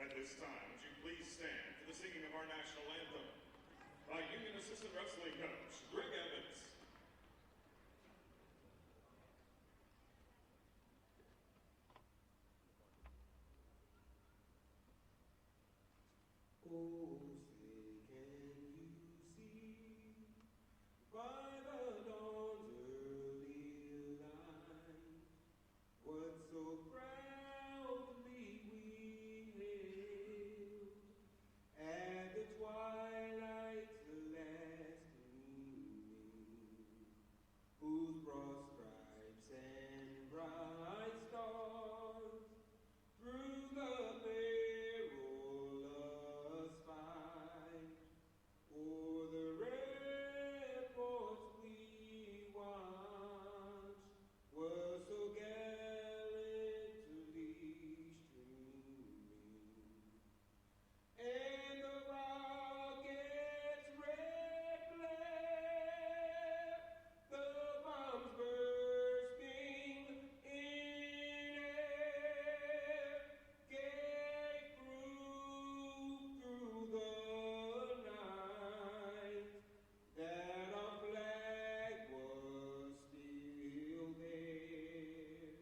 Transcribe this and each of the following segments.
At this time, would you please stand for the singing of our national anthem by Union Assistant Wrestling Coach Greg Evans. Oh, say can you see by the dawn's early light what so proudly we hailed at the twilight's last gleaming, whose broad stripes and bright stars through the perilous fight o'er the ramparts we watched were so gallantly streaming, and the rockets' red glare, the bombs bursting in air, gave proof through the night that our flag was still there.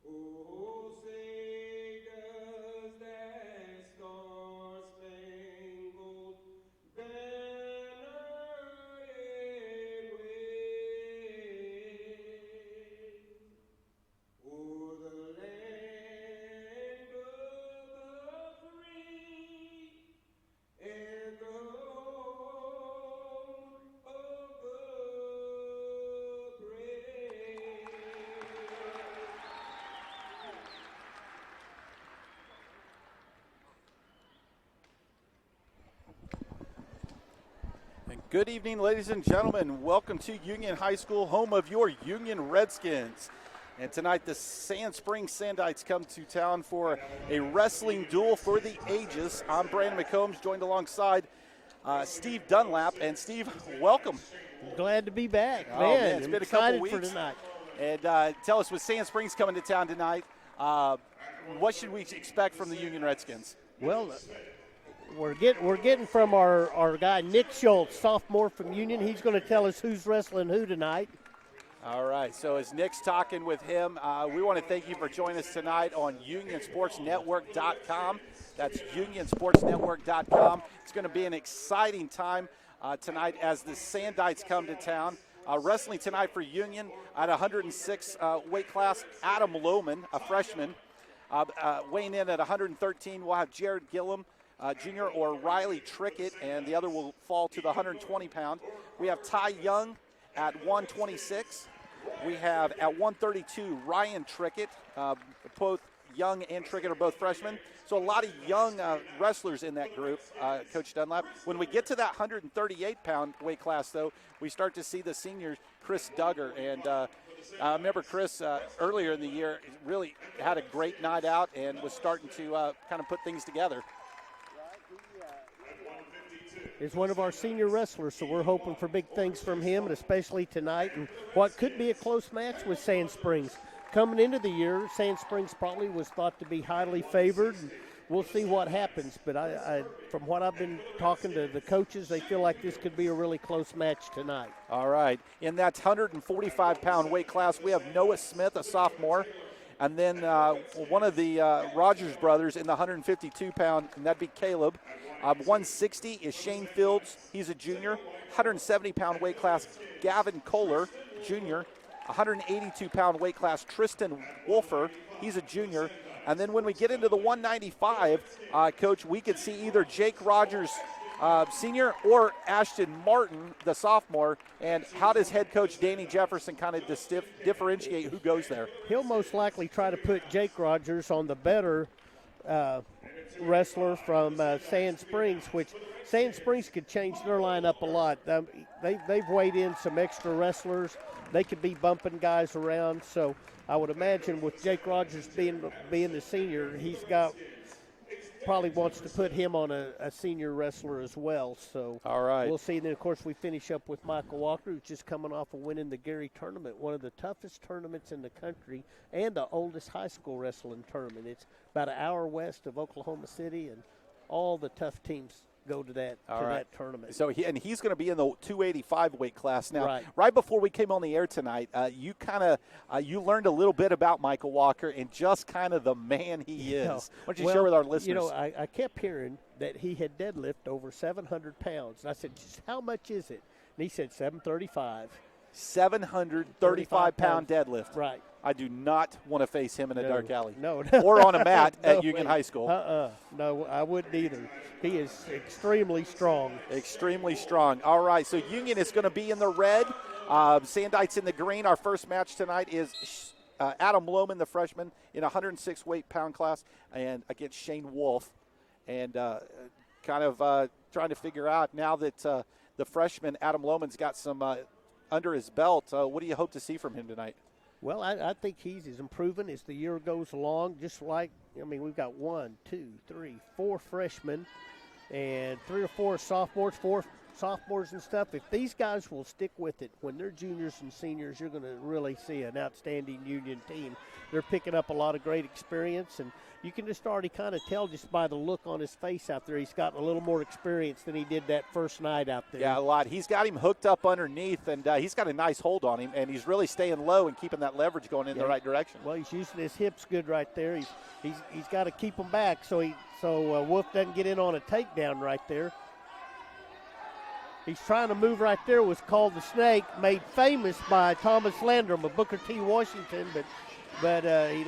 Oh, say does that star-spangled banner yet wave o'er the land of the free and the home of the brave. Good evening, ladies and gentlemen. Welcome to Union High School, home of your Union Redskins. And tonight, the Sand Springs Sandites come to town for a wrestling duel for the ages. I'm Brandon McCombs, joined alongside Steve Dunlap. And Steve, welcome. Glad to be back, Oh, man. it's I'm been a couple excited for weeks. tonight. And tell us, with Sand Springs coming to town tonight, what should we expect from the Union Redskins? Well, we're getting from our guy Nick Schultz, sophomore from Union. He's going to tell us who's wrestling who tonight. All right, so as Nick's talking with him, we want to thank you for joining us tonight on UnionSportsNetwork.com. That's UnionSportsNetwork.com. It's going to be an exciting time tonight as the Sandites come to town. Wrestling tonight for Union at 106 weight class, Adam Lomann, a freshman. Weighing in at 113, we'll have Jared Gilliam, Jr. or Riley Trickett, and the other will fall to the 120-pound. We have Ty Young at 126. We have at 132 Ryan Trickett. Both Young and Trickett are both freshmen. So a lot of young wrestlers in that group, Coach Dunlap. When we get to that 138-pound weight class, though, we start to see the seniors, Chris Duggar. And I remember Chris earlier in the year really had a great night out and was starting to kind of put things together. Is one of our senior wrestlers, so we're hoping for big things from him, and especially tonight, and what could be a close match with Sand Springs. Coming into the year, Sand Springs probably was thought to be highly favored, and we'll see what happens. But I from what I've been talking to the coaches, they feel like this could be a really close match tonight. All right. In that 145-pound weight class, we have Noah Smith, a sophomore, and then one of the Rogers brothers in the 152-pound, and that'd be Caleb. 160 is Shane Fields. He's a junior. 170-pound weight class, Gavin Koehler, junior. 182-pound weight class, Tristan Wolfe. He's a junior. And then when we get into the 195, Coach, we could see either Jake Rogers, senior, or Ashton Martin, the sophomore. And how does head coach Danny Jefferson kind of differentiate who goes there? He'll most likely try to put Jake Rogers on the better wrestler from Sand Springs, which Sand Springs could change their lineup a lot. They've weighed in some extra wrestlers. They could be bumping guys around. So I would imagine with Jake Rogers being the senior, he's got probably wants to put him on a senior wrestler as well. So all right, we'll see. And then, of course, we finish up with Michael Walker, who's just coming off of winning the Gary tournament, one of the toughest tournaments in the country and the oldest high school wrestling tournament. It's about an hour west of Oklahoma City, and all the tough teams go to that that tournament. So he's going to be in the 285 weight class now. Right before we came on the air tonight, you you learned a little bit about Michael Walker and just kind of the man he is. Why don't you share with our listeners? I kept hearing that he had deadlifted over 700 pounds. And I said, just how much is it? And he said 735. 735-pound deadlift. Right. I do not want to face him in a dark alley. No. Or on a mat at Union High School. No, I wouldn't either. He is extremely strong. Extremely strong. All right, so Union is going to be in the red. Sandites in the green. Our first match tonight is Adam Lomann, the freshman, in 106 weight-pound class, and against Shane Wolfe. And kind of trying to figure out now that the freshman, Adam Lomann's got some under his belt, what do you hope to see from him tonight? Well, I think he's improving as the year goes along, just like, we've got 4 freshmen and 3 or 4 sophomores, 4 sophomores and stuff. If these guys will stick with it when they're juniors and seniors, you're going to really see an outstanding Union team. They're picking up a lot of great experience, and you can just already kind of tell just by the look on his face out there. He's gotten a little more experience than he did that first night out there. Yeah, a lot. He's got him hooked up underneath, and he's got a nice hold on him, and he's really staying low and keeping that leverage going in the right direction. Well, he's using his hips good right there. He's got to keep them back so Wolfe doesn't get in on a takedown right there. He's trying to move right there. Was called the snake, made famous by Thomas Landrum of Booker T. Washington, but he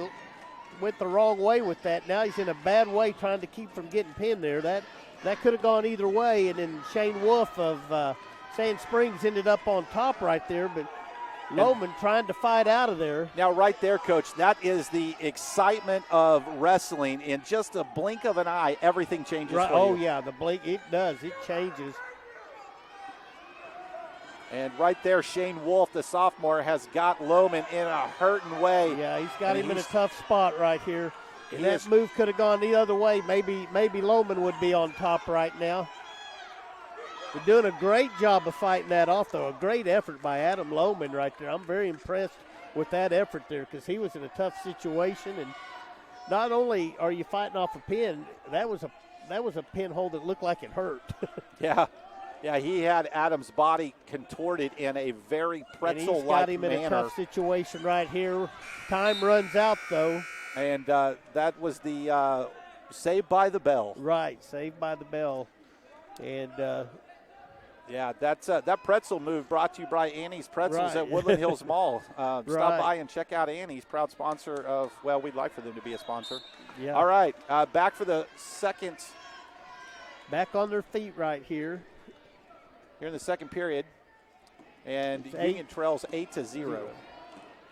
went the wrong way with that. Now he's in a bad way trying to keep from getting pinned there. That could have gone either way, and then Shane Wolfe of Sand Springs ended up on top right there, but Lomann trying to fight out of there. Now right there, Coach, that is the excitement of wrestling. In just a blink of an eye, everything changes for you. Oh, yeah, the blink, it does. It changes. And right there, Shane Wolfe, the sophomore, has got Lomann in a hurting way. Yeah, he's got him in a tough spot right here. And that move could have gone the other way. Maybe Lomann would be on top right now. They're doing a great job of fighting that off, though. A great effort by Adam Lomann right there. I'm very impressed with that effort there because he was in a tough situation. And not only are you fighting off a pin, that was a pinhole that looked like it hurt. Yeah. Yeah, he had Adam's body contorted in a very pretzel-like manner. And he's got him in a tough situation right here. Time runs out, though. And that was the Saved by the Bell. Right, Saved by the Bell. And yeah, that's that pretzel move brought to you by Annie's Pretzels at Woodland Hills Mall. Stop by and check out Annie's, proud sponsor of, well, we'd like for them to be a sponsor. Yeah. All right, back for the second. Back on their feet right here. Here in the second period, and Union trails 8-0.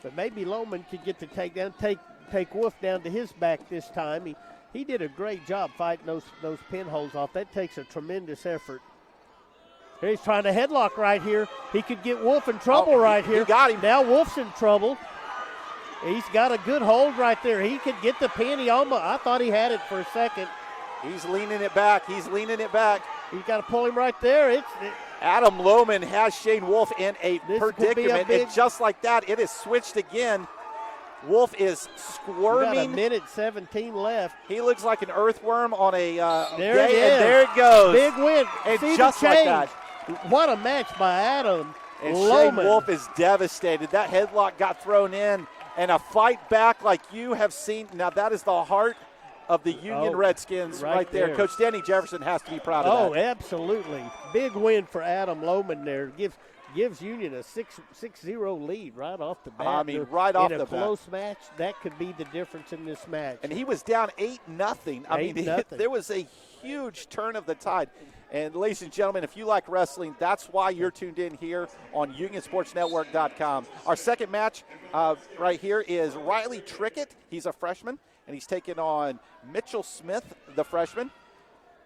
But maybe Lomann could get the takedown, take Wolfe down to his back this time. He did a great job fighting those pinholes off. That takes a tremendous effort. Here he's trying to headlock right here. He could get Wolfe in trouble right here. He got him. Now Wolfe's in trouble. He's got a good hold right there. He could get the pin. I thought he had it for a second. He's leaning it back. He's got to pull him right there. Adam Lomann has Shane Wolfe in a predicament, and just like that, it is switched again. Wolfe is squirming. Got a minute 17 left. He looks like an earthworm on a there day, it is. And there it goes. Big win. And see just the like change. that. What a match by Adam And Lomann. Shane Wolfe is devastated. That headlock got thrown in, and a fight back like you have seen. Now, that is the heart of the Union Redskins right there. Coach Danny Jefferson has to be proud of that. Oh, absolutely. Big win for Adam Lomann there. Gives Union a 6-0 lead right off the bat. I mean, right off the bat. In a close match, that could be the difference in this match. And he was down 8-0. I mean, there was a huge turn of the tide. And, ladies and gentlemen, if you like wrestling, that's why you're tuned in here on UnionSportsNetwork.com. Our second match right here is Riley Trickett. He's a freshman, and he's taking on Mitchell Smith, the freshman.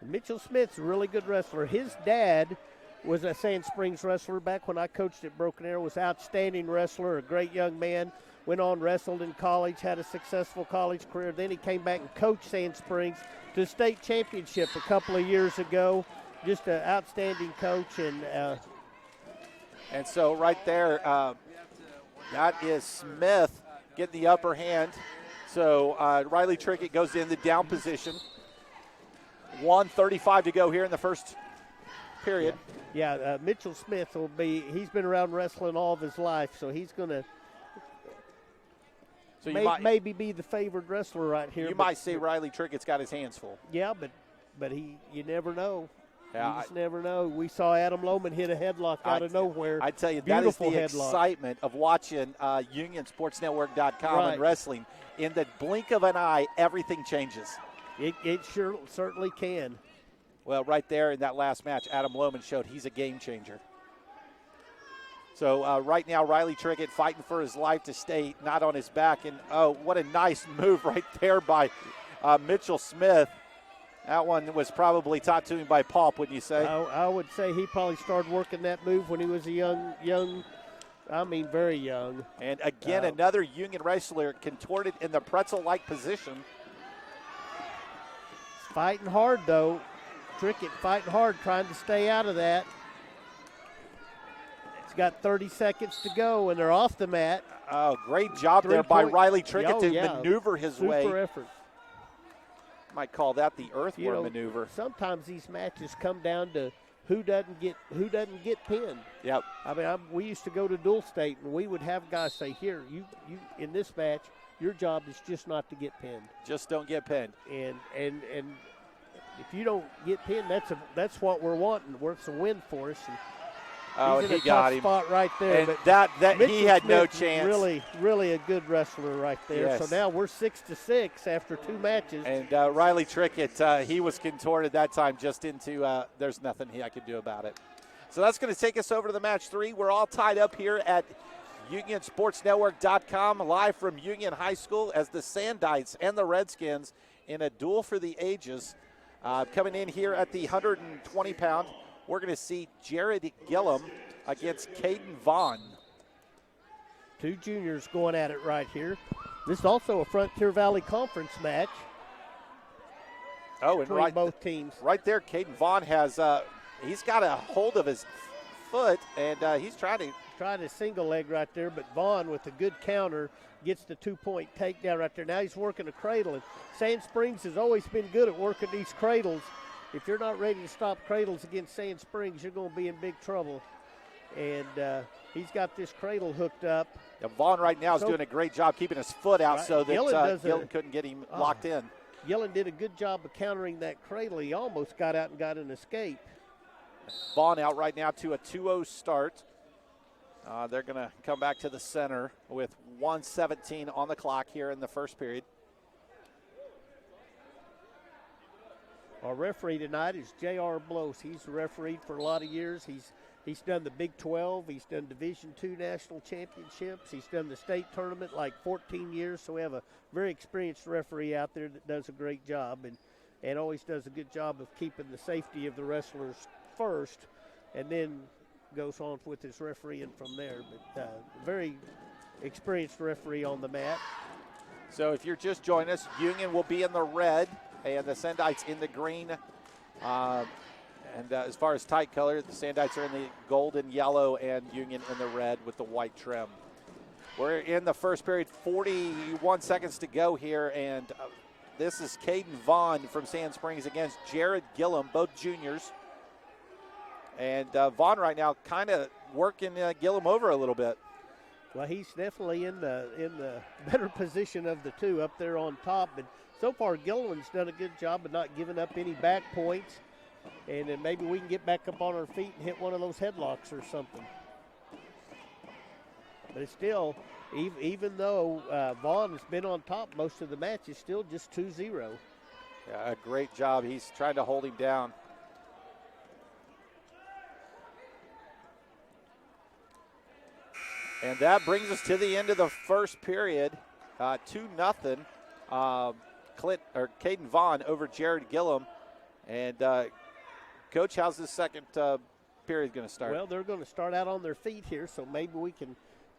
Mitchell Smith's a really good wrestler. His dad was a Sand Springs wrestler back when I coached at Broken Arrow, was an outstanding wrestler, a great young man. went on, wrestled in college, had a successful college career. Then he came back and coached Sand Springs to the state championship a couple of years ago. Just an outstanding coach. And so right there, that is Smith getting the upper hand. So Riley Trickett goes in the down position. 1:35 to go here in the first period. Yeah, Mitchell Smith he's been around wrestling all of his life, so he's going to maybe be the favored wrestler right here. You might say Riley Trickett's got his hands full. Yeah, but you never know. Yeah, you just never know. We saw Adam Lomann hit a headlock out of nowhere. I tell you, Beautiful that is the headlock. excitement of watching UnionSportsNetwork.com Right. and wrestling. In the blink of an eye, everything changes. It certainly can. Well, right there in that last match, Adam Lomann showed he's a game changer. So right now, Riley Trickett fighting for his life to stay not on his back. And, oh, what a nice move right there by Mitchell Smith. That one was probably taught to him by Pulp, wouldn't you say? I would say he probably started working that move when he was very young. And again, another Union wrestler contorted in the pretzel-like position. Fighting hard, though. Trickett fighting hard, trying to stay out of that. He's got 30 seconds to go, and they're off the mat. Oh, great job there by Riley Trickett to yeah. maneuver his way. Super effort. Might call that the earthworm maneuver. Sometimes these matches come down to who doesn't get pinned. Yep. I mean, we used to go to dual state, and we would have guys say, "Here, you in this match, your job is just not to get pinned. Just don't get pinned." And if you don't get pinned, that's what we're wanting. It's a win for us. And he's in a tough spot right there. And but that he had Smith, no chance. Really, really a good wrestler right there. Yes. So now we're 6-6 after 2 matches. And Riley Trickett, he was contorted that time just into there's nothing I could do about it. So that's going to take us over to the match 3. We're all tied up here at UnionSportsNetwork.com, live from Union High School as the Sandites and the Redskins in a duel for the ages. Coming in here at the 120-pound, we're going to see Jared Gilliam against Caden Vaughn. 2 juniors going at it right here. This is also a Frontier Valley Conference match. Oh, and between both teams. Right there, Caden Vaughn has he's got a hold of his foot, and he's trying to single leg right there, but Vaughn with a good counter gets the 2-point takedown right there. Now he's working a cradle, and Sand Springs has always been good at working these cradles. If you're not ready to stop cradles against Sand Springs, you're going to be in big trouble. And he's got this cradle hooked up. Yeah, Vaughn right now is doing a great job keeping his foot out so that Gilliam couldn't get him locked in. Gilliam did a good job of countering that cradle. He almost got out and got an escape. Vaughn out right now to a 2-0 start. They're going to come back to the center with 1:17 on the clock here in the first period. Our referee tonight is J.R. Blows. He's refereed for a lot of years. He's done the Big 12. He's done Division II national championships. He's done the state tournament like 14 years. So we have a very experienced referee out there that does a great job and always does a good job of keeping the safety of the wrestlers first, and then goes on with his refereeing from there. But very experienced referee on the mat. So if you're just joining us, Union will be in the red and the Sandites in the green. And as far as tight color, the Sandites are in the gold and yellow and Union in the red with the white trim. We're in the first period, 41 seconds to go here, and this is Caden Vaughn from Sand Springs against Jared Gilliam, both juniors. And Vaughn right now kind of working Gilliam over a little bit. Well, he's definitely in the better position of the two up there on top. But so far, Gilliam's done a good job of not giving up any back points. And then maybe we can get back up on our feet and hit one of those headlocks or something. But it's still, even though Vaughn has been on top most of the match, it's still just 2-0. Yeah, a great job. He's trying to hold him down. And that brings us to the end of the first period, 2-0. Caden Vaughn over Jared Gilliam. And Coach, how's this second period going to start? Well, they're going to start out on their feet here, so maybe we can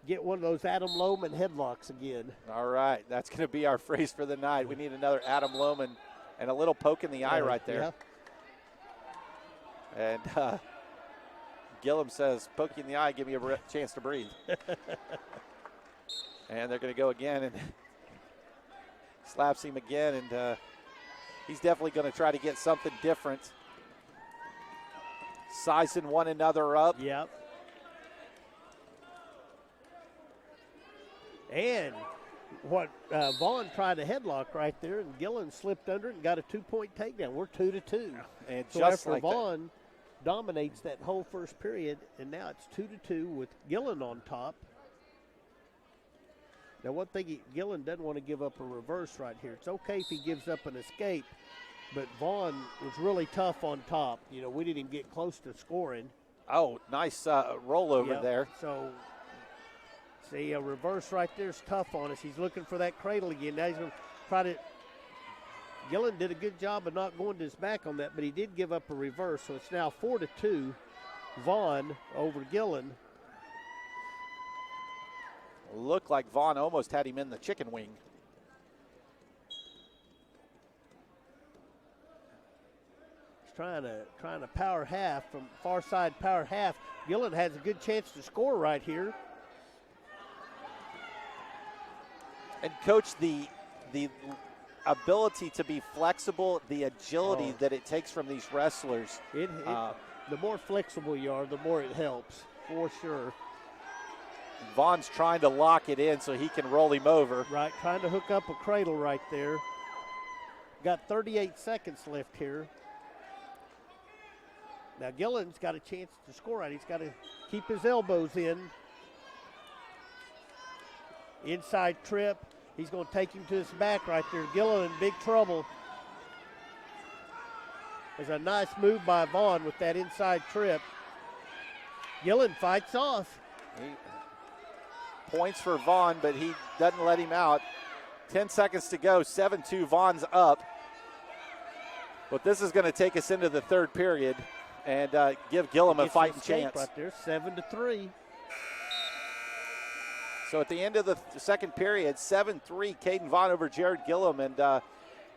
get one of those Adam Lomann headlocks again. All right, that's going to be our phrase for the night. We need another Adam Lomann and a little poke in the eye right there. Yeah. And Gilliam says, poke you in the eye, give me a chance to breathe. And they're going to go again and slaps him again, and he's definitely going to try to get something different. Sizing one another up. Yep. And what Vaughn tried a headlock right there, and Gilliam slipped under it and got a 2-point takedown. We're 2-2. And so just after like Vaughn dominates that whole first period, and now it's 2-2 with Gilliam on top. Now, one thing, Gilliam doesn't want to give up a reverse right here. It's okay if he gives up an escape, but Vaughn was really tough on top. You know, we didn't even get close to scoring. Oh, nice rollover there. So, see, a reverse right there is tough on us. He's looking for that cradle again. Now he's going to try to. Gilliam did a good job of not going to his back on that, but he did give up a reverse. So it's now 4-2, Vaughn over Gilliam. Looked like Vaughn almost had him in the chicken wing. He's trying to power half from far side power half. Gilliam has a good chance to score right here. And coach, the ability to be flexible, the agility that it takes from these wrestlers. The more flexible you are, the more it helps, for sure. Vaughn's trying to lock it in so he can roll him over. Right, trying to hook up a cradle right there. Got 38 seconds left here. Now Gilliam's got a chance to score right. He's got to keep his elbows in. Inside trip. He's going to take him to his back right there. Gilliam in big trouble. There's a nice move by Vaughn with that inside trip. Gilliam fights off. Points for Vaughn, but he doesn't let him out. 10 seconds to go, 7-2, Vaughn's up. But this is going to take us into the third period and give Gilliam a fighting chance. Right there, 7-3. So at the end of the second period, 7-3, Caden Vaughn over Jared Gilliam. And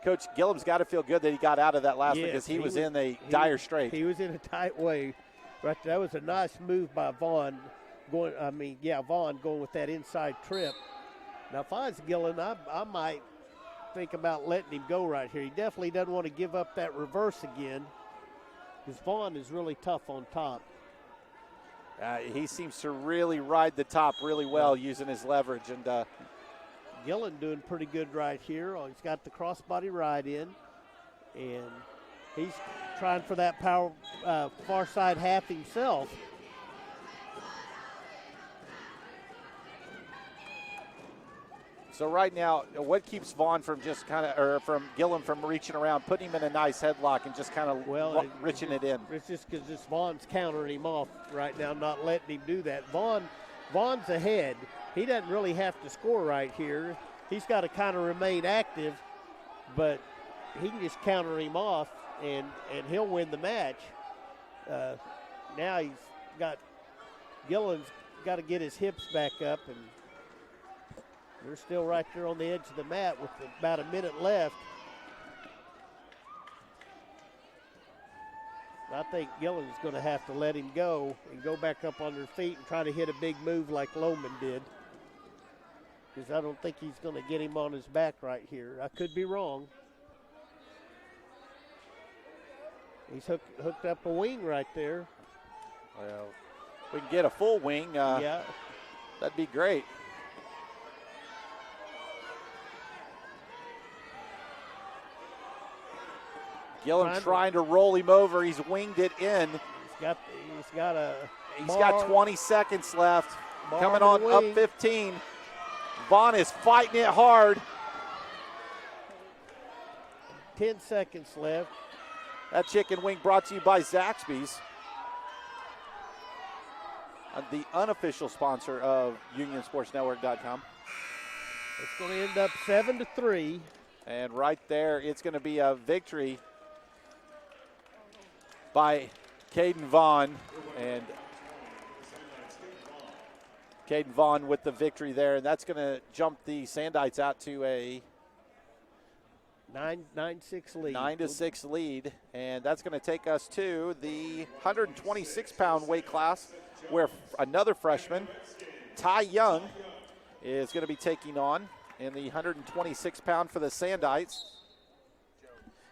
Coach, Gilliam's got to feel good that he got out of that last one because he was in a dire strait. He was in a tight way. Right there. That was a nice move by Vaughn. Vaughn going with that inside trip. Now, if I was Gilliam, I might think about letting him go right here. He definitely doesn't want to give up that reverse again because Vaughn is really tough on top. He seems to really ride the top really well using his leverage. And Gilliam doing pretty good right here. He's got the crossbody ride in, and he's trying for that power far side half himself. So right now, what keeps Vaughn from just from Gilliam from reaching around, putting him in a nice headlock and just kind of riching it in? It's just because Vaughn's countering him off right now, not letting him do that. Vaughn's ahead. He doesn't really have to score right here. He's got to kind of remain active, but he can just counter him off, and he'll win the match. Now Gilliam's got to get his hips back up, and they're still right there on the edge of the mat with about a minute left. I think Gilliam's going to have to let him go and go back up on their feet and try to hit a big move like Lomann did. Because I don't think he's going to get him on his back right here. I could be wrong. He's hooked up a wing right there. Well, we can get a full wing. Yeah. That'd be great. Gilliam trying to roll him over. He's winged it in. He's got 20 seconds left. Coming on up 15. Vaughn is fighting it hard. 10 seconds left. That chicken wing brought to you by Zaxby's, the unofficial sponsor of UnionSportsNetwork.com. It's going to end up 7-3. And right there, it's going to be a victory by Caden Vaughn. And Caden Vaughn with the victory there, and that's going to jump the Sandites out to a 9-6 lead. 9-6 lead, and that's going to take us to the 126-pound weight class, where another freshman, Ty Young, is going to be taking on in the 126-pound for the Sandites.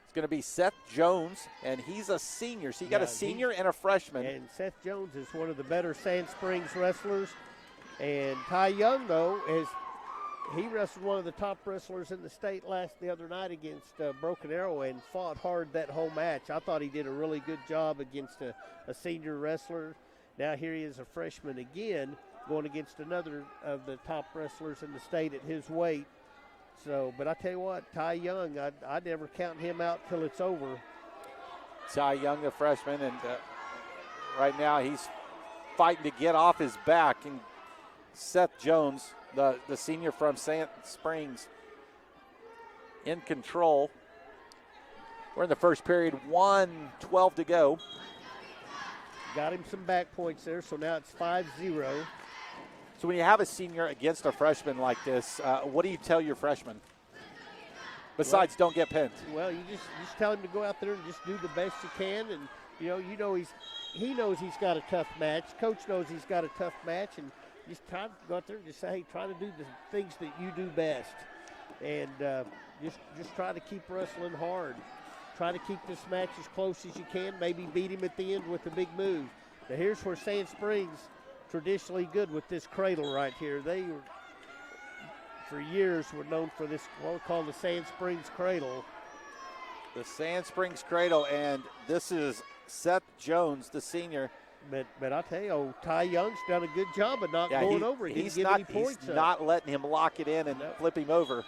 It's going to be Seth Jones, and he's a senior. So you got a senior and a freshman. And Seth Jones is one of the better Sand Springs wrestlers. And Ty Young, though, he wrestled one of the top wrestlers in the state the other night against Broken Arrow and fought hard that whole match. I thought he did a really good job against a senior wrestler. Now here he is, a freshman again, going against another of the top wrestlers in the state at his weight. So, but I tell you what, Ty Young, I never count him out till it's over. Ty Young, a freshman, and right now he's fighting to get off his back. And Seth Jones, the senior from Sand Springs, in control. We're in the first period, 1:12 to go. Got him some back points there, so now it's 5-0. So when you have a senior against a freshman like this, what do you tell your freshman? Besides, don't get pinned. Well, you just tell him to go out there and just do the best you can, and he knows he's got a tough match. Coach knows he's got a tough match, and just try to go out there and just say, hey, try to do the things that you do best, and just try to keep wrestling hard. Try to keep this match as close as you can. Maybe beat him at the end with a big move. Now here's where Sand Springs traditionally good with this cradle right here. They were, for years, were known for this, what we call the Sand Springs cradle. The Sand Springs cradle, and this is Seth Jones, the senior. But I tell you, Ty Young's done a good job of not going over. He didn't give any points He's not letting him lock it in and flip him over.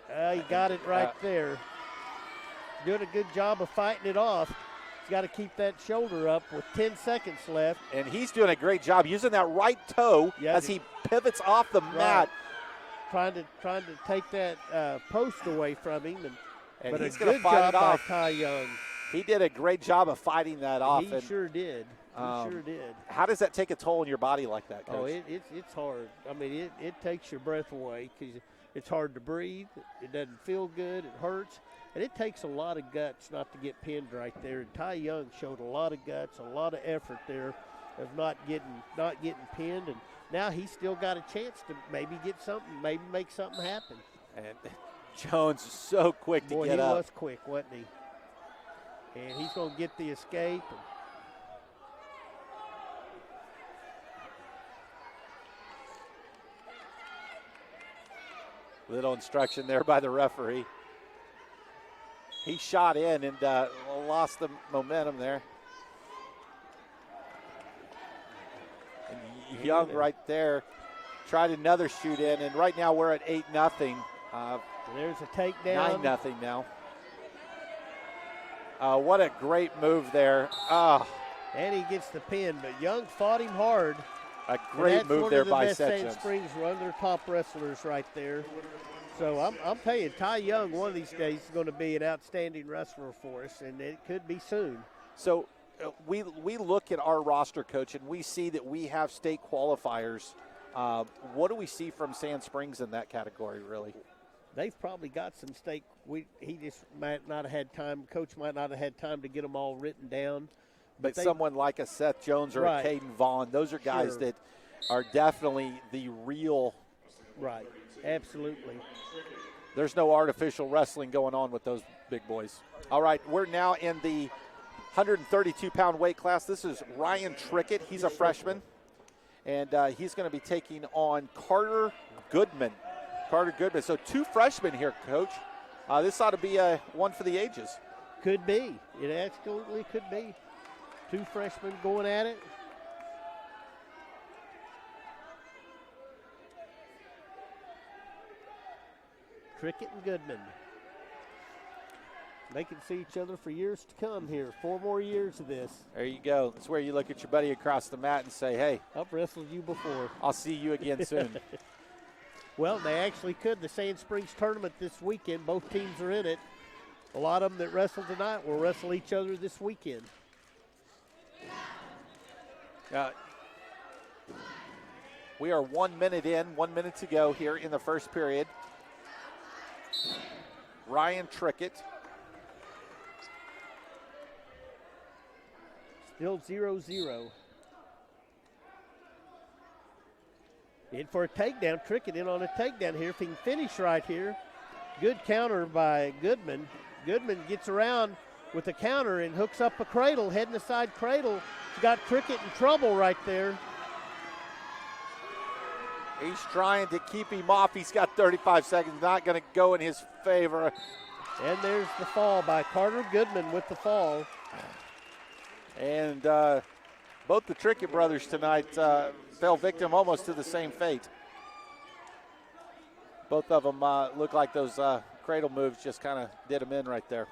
He got it right there. Doing a good job of fighting it off. He's got to keep that shoulder up with 10 seconds left. And he's doing a great job using that right toe as he pivots off the mat. Trying to take that post away from him. But he's a going to good fight job it off. by Ty Young. He did a great job of fighting that off. He sure did. Sure did. How does that take a toll on your body like that, Coach? Oh, it's hard. I mean, it takes your breath away because it's hard to breathe. It doesn't feel good. It hurts. And it takes a lot of guts not to get pinned right there. And Ty Young showed a lot of guts, a lot of effort there of not getting pinned. And now he's still got a chance to maybe get something, maybe make something happen. And Jones is so quick to get up. Boy, he was quick, wasn't he? And he's going to get the escape. Little instruction there by the referee. He shot in and lost the momentum there. And Young right there tried another shoot in, and right now we're at 8-0. There's a takedown. 9-0 now. What a great move there. And he gets the pin, but Young fought him hard. A great move there by Seth Jones. Sand Springs were one of their top wrestlers right there. So I'm telling you, Ty Young one of these days is going to be an outstanding wrestler for us, and it could be soon. So we look at our roster, Coach, and we see that we have state qualifiers. What do we see from Sand Springs in that category, really? They've probably got some state. He just might not have had time. Coach might not have had time to get them all written down. But someone like a Seth Jones or a Caden Vaughn, those are guys that are definitely the real. Right, absolutely. There's no artificial wrestling going on with those big boys. All right, we're now in the 132-pound weight class. This is Ryan Trickett. He's a freshman, and he's going to be taking on Carter Goodman. So 2 freshmen here, Coach. This ought to be one for the ages. Could be. It absolutely could be. 2 freshmen going at it. Trickett and Goodman. They can see each other for years to come here. 4 more years of this. There you go. That's where you look at your buddy across the mat and say, hey, I've wrestled you before. I'll see you again soon. Well, they actually could. The Sand Springs tournament this weekend, both teams are in it. A lot of them that wrestle tonight will wrestle each other this weekend. We are 1 minute in, 1 minute to go here in the first period. Ryan Trickett. Still 0-0. In for a takedown. Trickett in on a takedown here. If he can finish right here. Good counter by Goodman. Goodman gets around with a counter and hooks up a cradle, head in the side cradle. He's got Trickett in trouble right there. He's trying to keep him off. He's got 35 seconds, not going to go in his favor. And there's the fall by Carter Goodman with the fall. And both the Trickett brothers tonight fell victim almost to the same fate. Both of them look like those cradle moves just kind of did them in right there.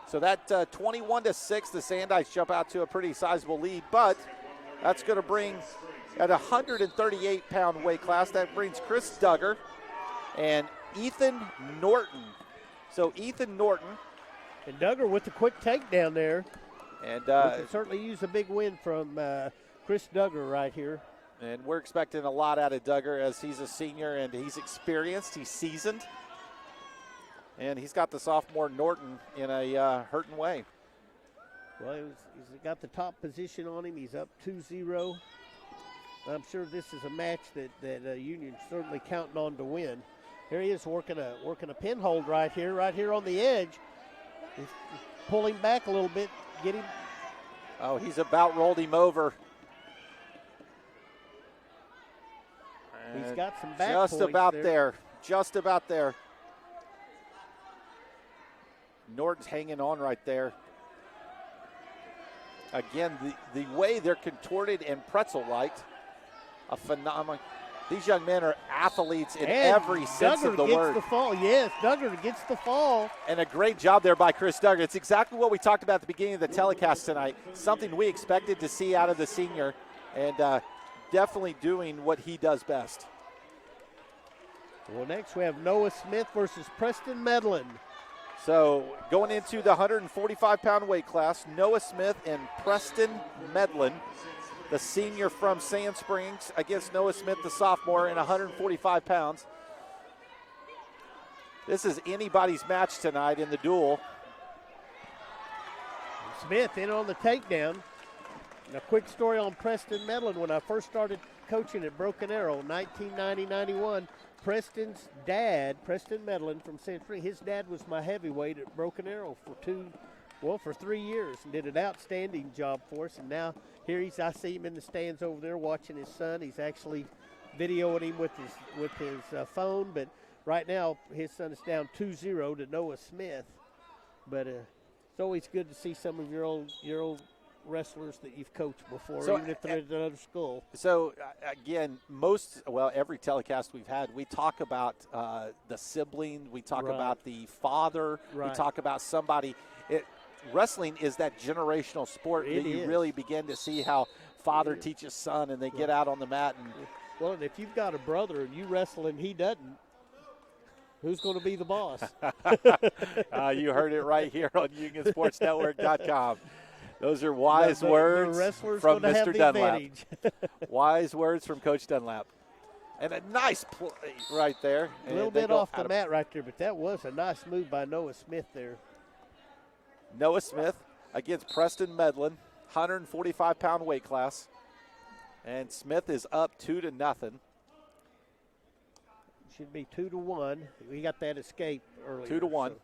So that 21-6, the Sandites jump out to a pretty sizable lead, but that's going to bring, at 138-pound weight class, that brings Chris Duggar and Ethan Norton. So Ethan Norton. And Duggar with the quick takedown there. And we can certainly use a big win from Chris Duggar right here. And we're expecting a lot out of Duggar as he's a senior and he's experienced, he's seasoned. And he's got the sophomore Norton in a hurting way. Well, he's got the top position on him. He's up 2-0. I'm sure this is a match that Union's certainly counting on to win. Here he is working a pin hold right here on the edge. He's pulling back a little bit, get him. Oh, he's about rolled him over. And he's got some back just points about there. there. Just about there. Norton's hanging on right there. Again, the way they're contorted and pretzel-like, a phenomenal. These young men are athletes in every sense of the word. Duggar gets the fall. Yes, Duggar gets the fall. And a great job there by Chris Duggar. It's exactly what we talked about at the beginning of the telecast tonight. Something we expected to see out of the senior, and definitely doing what he does best. Well, next we have Noah Smith versus Preston Medlin. So going into the 145-pound weight class, Noah Smith and Preston Medlin, the senior from Sand Springs, against Noah Smith, the sophomore, in 145 pounds. This is anybody's match tonight in the duel. Smith in on the takedown. And a quick story on Preston Medlin. When I first started coaching at Broken Arrow, 1990-91, Preston's dad, Preston Medlin from Sand Springs, his dad was my heavyweight at Broken Arrow for 3 years and did an outstanding job for us. And now here I see him in the stands over there watching his son. He's actually videoing him with his phone, but right now his son is down 2-0 to Noah Smith. But it's always good to see some of your old wrestlers that you've coached before, so, even if they're at another school. So, again, every telecast we've had, we talk about the sibling, we talk about the father, we talk about somebody. Wrestling is that generational sport that you really begin to see how father teaches son, and they get out on the mat. Well, and if you've got a brother and you wrestle and he doesn't, who's going to be the boss? You heard it right here on UnionSportsNetwork.com. Those are wise words from Mr. Dunlap. Wise words from Coach Dunlap. And a nice play right there. A little bit off the mat right there, but that was a nice move by Noah Smith there. Noah Smith against Preston Medlin, 145-pound weight class. And Smith is up 2-0. Should be 2-1. We got that escape earlier. 2-1. So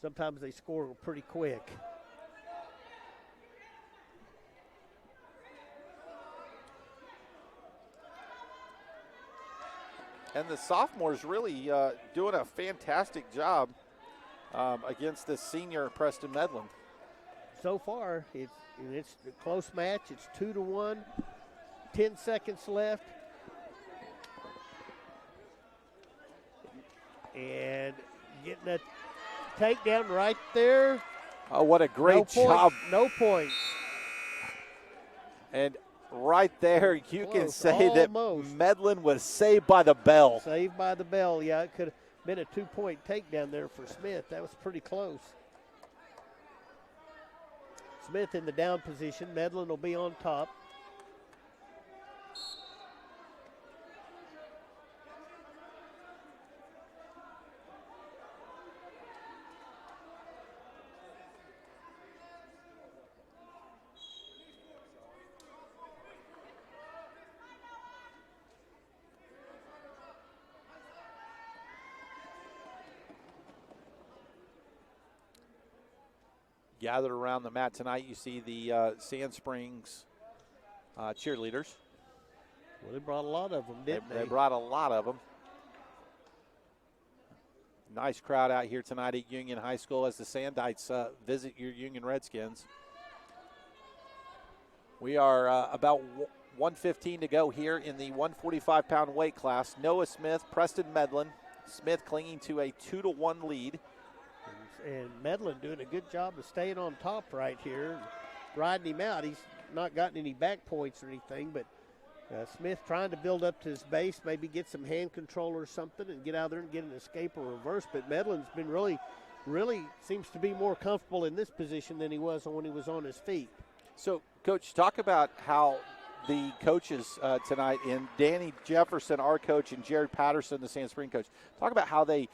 sometimes they score pretty quick. And the sophomores really doing a fantastic job against this senior Preston Medlin. So far, it's a close match. It's 2-1. 10 seconds left. And getting a takedown right there. Oh, what a great job. No points. And right there, you can say almost. that Medlin was saved by the bell. Saved by the bell, yeah. It could have been a 2-point takedown there for Smith. That was pretty close. Smith in the down position. Medlin will be on top. gathered around the mat tonight. You see the Sand Springs cheerleaders. Well, they brought a lot of them, didn't they? They brought a lot of them. Nice crowd out here tonight at Union High School as the Sandites visit your Union Redskins. We are about 1:15 to go here in the 145-pound weight class. Noah Smith, Preston Medlin. Smith clinging to a 2-1 lead. And Medlin doing a good job of staying on top right here, and riding him out. He's not gotten any back points or anything, but Smith trying to build up to his base, maybe get some hand control or something and get out there and get an escape or reverse. But Medlin's been really seems to be more comfortable in this position than he was when he was on his feet. So, Coach, talk about how the coaches tonight, and Danny Jefferson, our coach, and Jared Patterson, the Sand Spring coach, talk about how they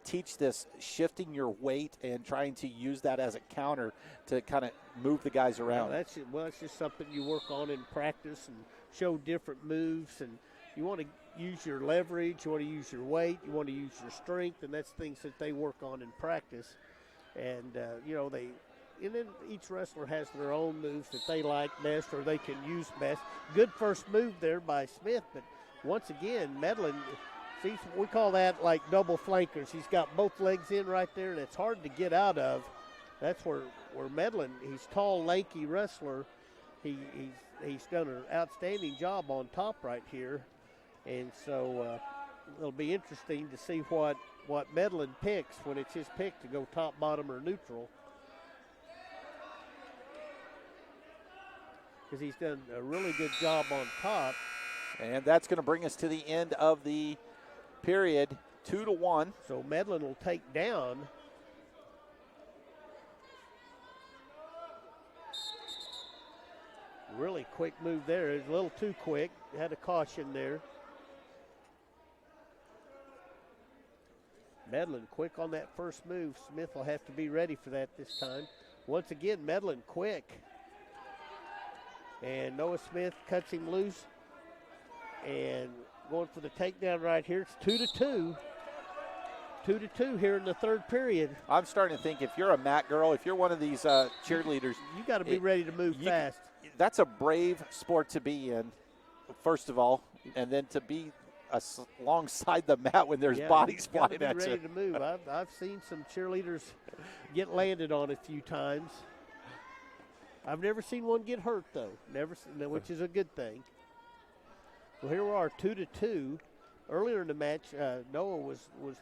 teach this shifting your weight and trying to use that as a counter to kind of move the guys around. That's just something you work on in practice and show different moves. And you want to use your leverage, you want to use your weight, you want to use your strength, and that's things that they work on in practice. And, and then each wrestler has their own moves that they like best or they can use best. Good first move there by Smith, but once again, Medlin, see, we call that like double flankers. He's got both legs in right there, and it's hard to get out of. That's where Medlin, he's tall, lanky wrestler. He's done an outstanding job on top right here, and so it'll be interesting to see what Medlin picks when it's his pick to go top, bottom, or neutral. Because he's done a really good job on top. And that's going to bring us to the end of the period, 2-1. So Medlin will take down. Really quick move there. It was a little too quick. Had a caution there. Medlin quick on that first move. Smith will have to be ready for that this time. Once again, Medlin quick. And Noah Smith cuts him loose and going for the takedown right here. It's 2-2. 2-2 here in the third period. I'm starting to think if you're a mat girl, if you're one of these cheerleaders, you got to be ready to move fast. That's a brave sport to be in, first of all, and then to be alongside the mat when there's bodies flying at you. You got to be ready to move. I've seen some cheerleaders get landed on a few times. I've never seen one get hurt, though, which is a good thing. Well, here we are, 2-2. Earlier in the match, Noah was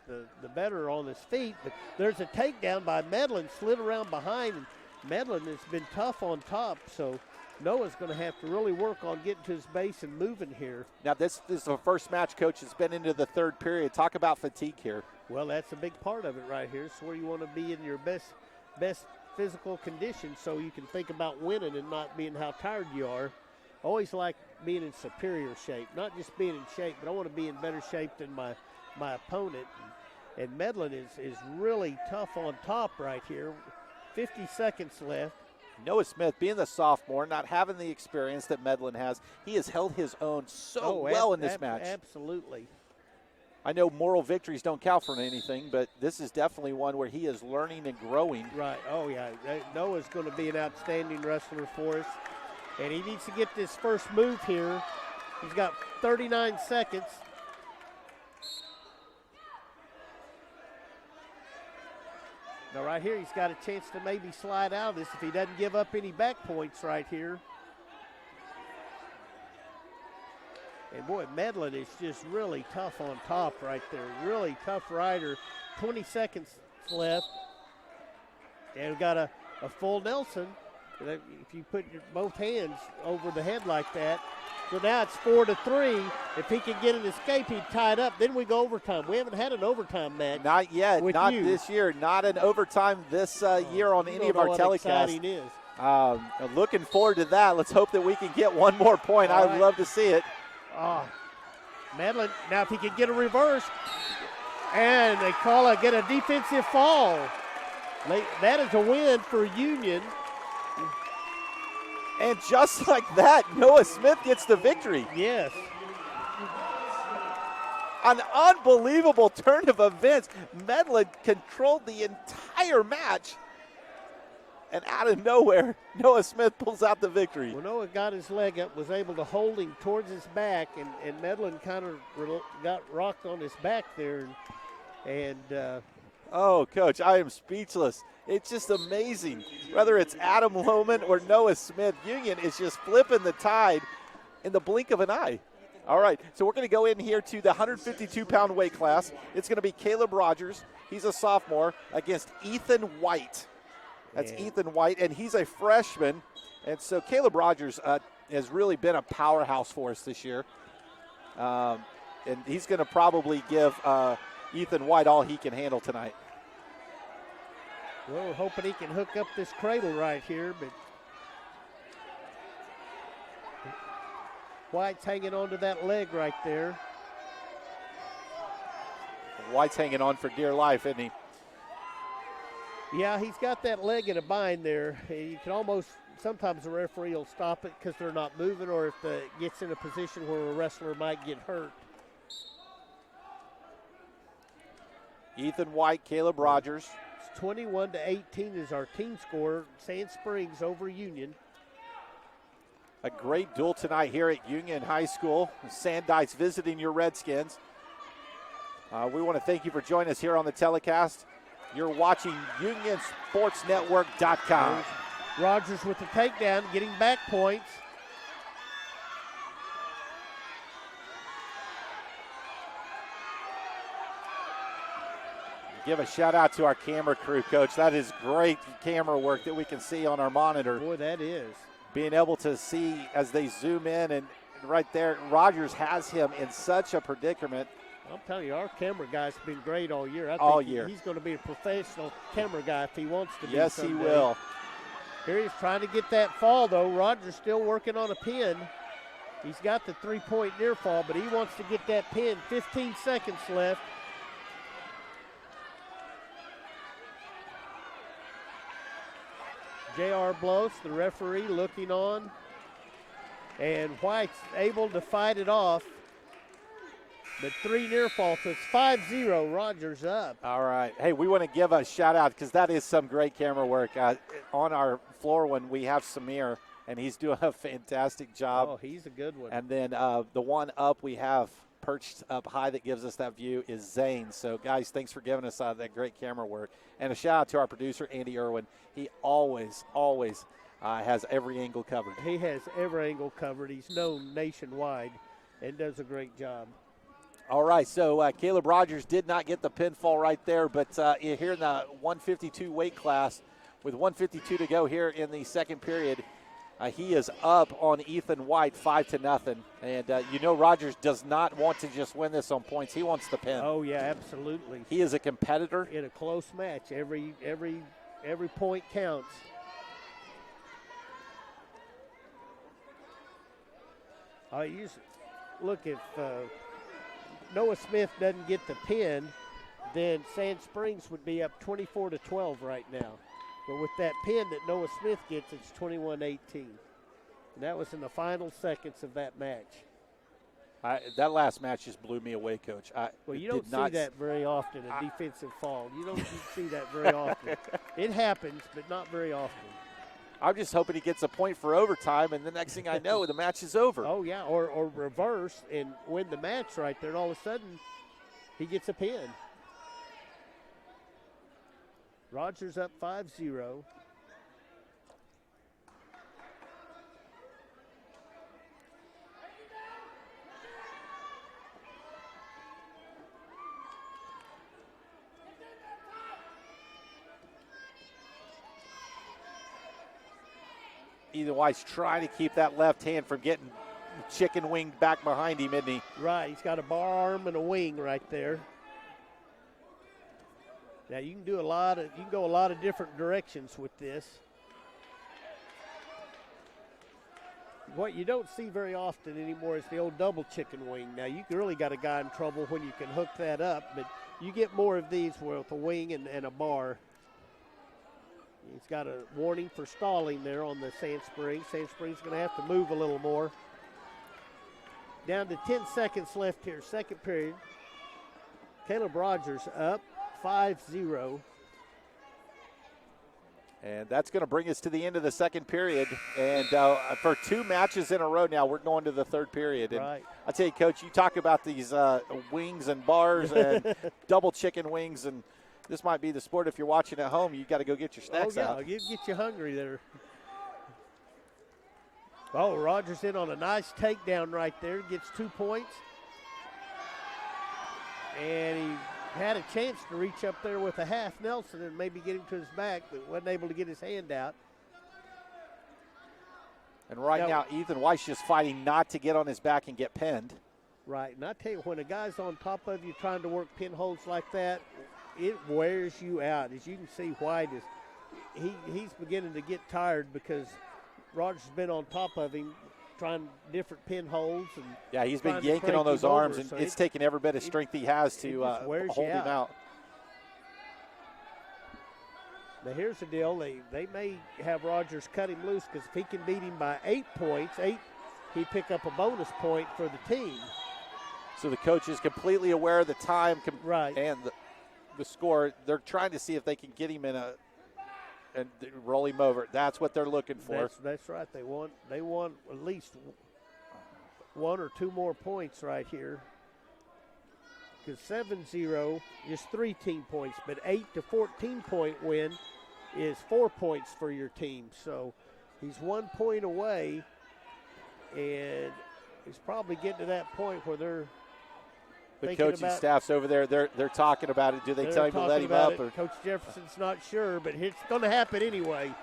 the better on his feet, but there's a takedown by Medlin, slid around behind, and Medlin has been tough on top, so Noah's going to have to really work on getting to his base and moving here. Now, this is the first match, Coach, has been into the third period. Talk about fatigue here. Well, that's a big part of it right here. It's where you want to be in your best physical condition so you can think about winning and not being how tired you are. Always like being in superior shape, not just being in shape, but I want to be in better shape than my opponent. And Medlin is really tough on top right here. 50 seconds left. Noah Smith, being the sophomore, not having the experience that Medlin has, he has held his own well in this match. Absolutely. I know moral victories don't count for anything, but this is definitely one where he is learning and growing. Right. Oh, yeah. Noah's going to be an outstanding wrestler for us. And he needs to get this first move here. He's got 39 seconds. Now, right here, he's got a chance to maybe slide out of this if he doesn't give up any back points right here. And, boy, Medlin is just really tough on top right there. Really tough rider. 20 seconds left. And we've got a full Nelson. If you put both hands over the head like that. So now it's 4-3. If he can get an escape, he'd tie it up. Then we go overtime. We haven't had an overtime match. Not yet. Not this year. Not an overtime this year on any of our telecasts. Is. Looking forward to that. Let's hope that we can get one more point. I'd love to see it. Medlin, now if he can get a reverse, and they get a defensive fall. That is a win for Union. And just like that, Noah Smith gets the victory. Yes. An unbelievable turn of events. Medlin controlled the entire match. And out of nowhere, Noah Smith pulls out the victory. Well, Noah got his leg up, was able to hold him towards his back, and Medlin kind of got rocked on his back there. Oh, Coach, I am speechless. It's just amazing. Whether it's Adam Lomann or Noah Smith, Union is just flipping the tide in the blink of an eye. All right, so we're going to go in here to the 152-pound weight class. It's going to be Caleb Rogers. He's a sophomore against Ethan White. That's Ethan White, and he's a freshman. And so Caleb Rogers has really been a powerhouse for us this year. And he's going to probably give Ethan White all he can handle tonight. Well, we're hoping he can hook up this cradle right here, but White's hanging on to that leg right there. White's hanging on for dear life, isn't he? Yeah, he's got that leg in a bind there. You can almost, sometimes the referee will stop it because they're not moving, or if it gets in a position where a wrestler might get hurt. Ethan White, Caleb Rogers. It's 21-18 is our team score. Sand Springs over Union. A great duel tonight here at Union High School. Sandites visiting your Redskins. We want to thank you for joining us here on the telecast. You're watching UnionSportsNetwork.com. Rogers with the takedown, getting back points. Give a shout out to our camera crew, Coach. That is great camera work that we can see on our monitor. Boy, that is. Being able to see as they zoom in, and right there, Rogers has him in such a predicament. I'm telling you, our camera guy's been great all year. I all think year. He's going to be a professional camera guy if he wants to be. Yes, someday. he will. Here he's trying to get that fall, though. Rogers still working on a pin. He's got the three-point near fall, but he wants to get that pin. 15 seconds left. J.R. Blows, the referee, looking on. And White's able to fight it off. But 3 near fall, so it's 5-0, Rogers up. All right. Hey, we want to give a shout out because that is some great camera work. On our floor when we have Samir, and he's doing a fantastic job. Oh, he's a good one. And then the one up we have perched up high that gives us that view is Zane. So, guys, thanks for giving us that great camera work. And a shout out to our producer, Andy Irwin. He always has every angle covered. He has every angle covered. He's known nationwide and does a great job. All right, so Caleb Rogers did not get the pinfall right there, but here in the 152 weight class with 152 to go here in the second period, he is up on Ethan White 5-0. And Rogers does not want to just win this on points. He wants the pin. Oh, yeah, absolutely. He is a competitor. In a close match, every point counts. Look, if Noah Smith doesn't get the pin, then Sand Springs would be up 24-12 right now. But with that pin that Noah Smith gets, it's 21-18. And that was in the final seconds of that match. That last match just blew me away, Coach. Well, you don't see that very often, a defensive fall. You don't see that very often. It happens, but not very often. I'm just hoping he gets a point for overtime, and the next thing I know, the match is over. Oh, yeah, or reverse and win the match right there, and all of a sudden he gets a pin. Rogers up 5-0. Ethan White's trying to keep that left hand from getting chicken winged back behind him, isn't he? Right, he's got a bar arm and a wing right there. Now you can go a lot of different directions with this. What you don't see very often anymore is the old double chicken wing. Now you really got a guy in trouble when you can hook that up, but you get more of these with a wing and a bar. He's got a warning for stalling there on the Sand Springs. Sand Springs going to have to move a little more. Down to 10 seconds left here, second period. Caleb Rogers up 5-0. And that's going to bring us to the end of the second period. And for 2 matches in a row now, we're going to the third period. And Right. I tell you, Coach, you talk about these wings and bars and double chicken wings, and this might be the sport. If you're watching at home, you got to go get your snacks out. Get you hungry there. Oh, Rogers in on a nice takedown right there. Gets 2 points. And he had a chance to reach up there with a half Nelson and maybe get him to his back, but wasn't able to get his hand out. And right now, Ethan Weiss just fighting not to get on his back and get pinned. Right, and I tell you, when a guy's on top of you trying to work pinholds like that, it wears you out. As you can see, White is he's beginning to get tired because Rogers has been on top of him trying different pinholds. And yeah, he's been yanking on those arms, and it's taken every bit of strength he has to hold him out. Now here's the deal. They may have Rogers cut him loose because if he can beat him by 8 points, he'd pick up a bonus point for the team. So the coach is completely aware of the time right. and the score. They're trying to see if they can get him and roll him over. That's what they're looking for. That's right. They want at least 1 or 2 more points right here. Because 7-0 is 3 team points, but 8 to 14 point win is 4 points for your team. So he's 1 point away, and he's probably getting to that point where they're the coaching staff's over there. They're talking about it. Do they tell him to let him up? Or? Coach Jefferson's not sure, but it's going to happen anyway.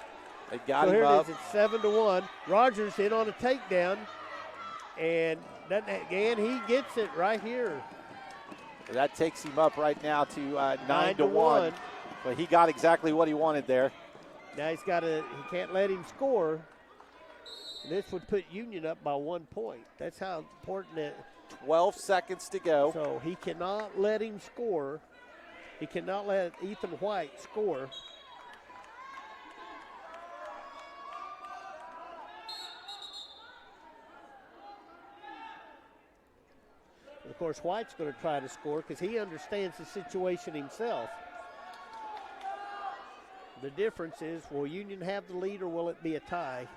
They got him here up. It is. It's 7-1. Rogers in on a takedown, and he gets it right here. That takes him up right now to 9-1. But he got exactly what he wanted there. Now he can't let him score. This would put Union up by 1 point. That's how important it is. 12 seconds to go. So he cannot let him score. He cannot let Ethan White score. Of course, White's going to try to score because he understands the situation himself. The difference is, will Union have the lead or will it be a tie?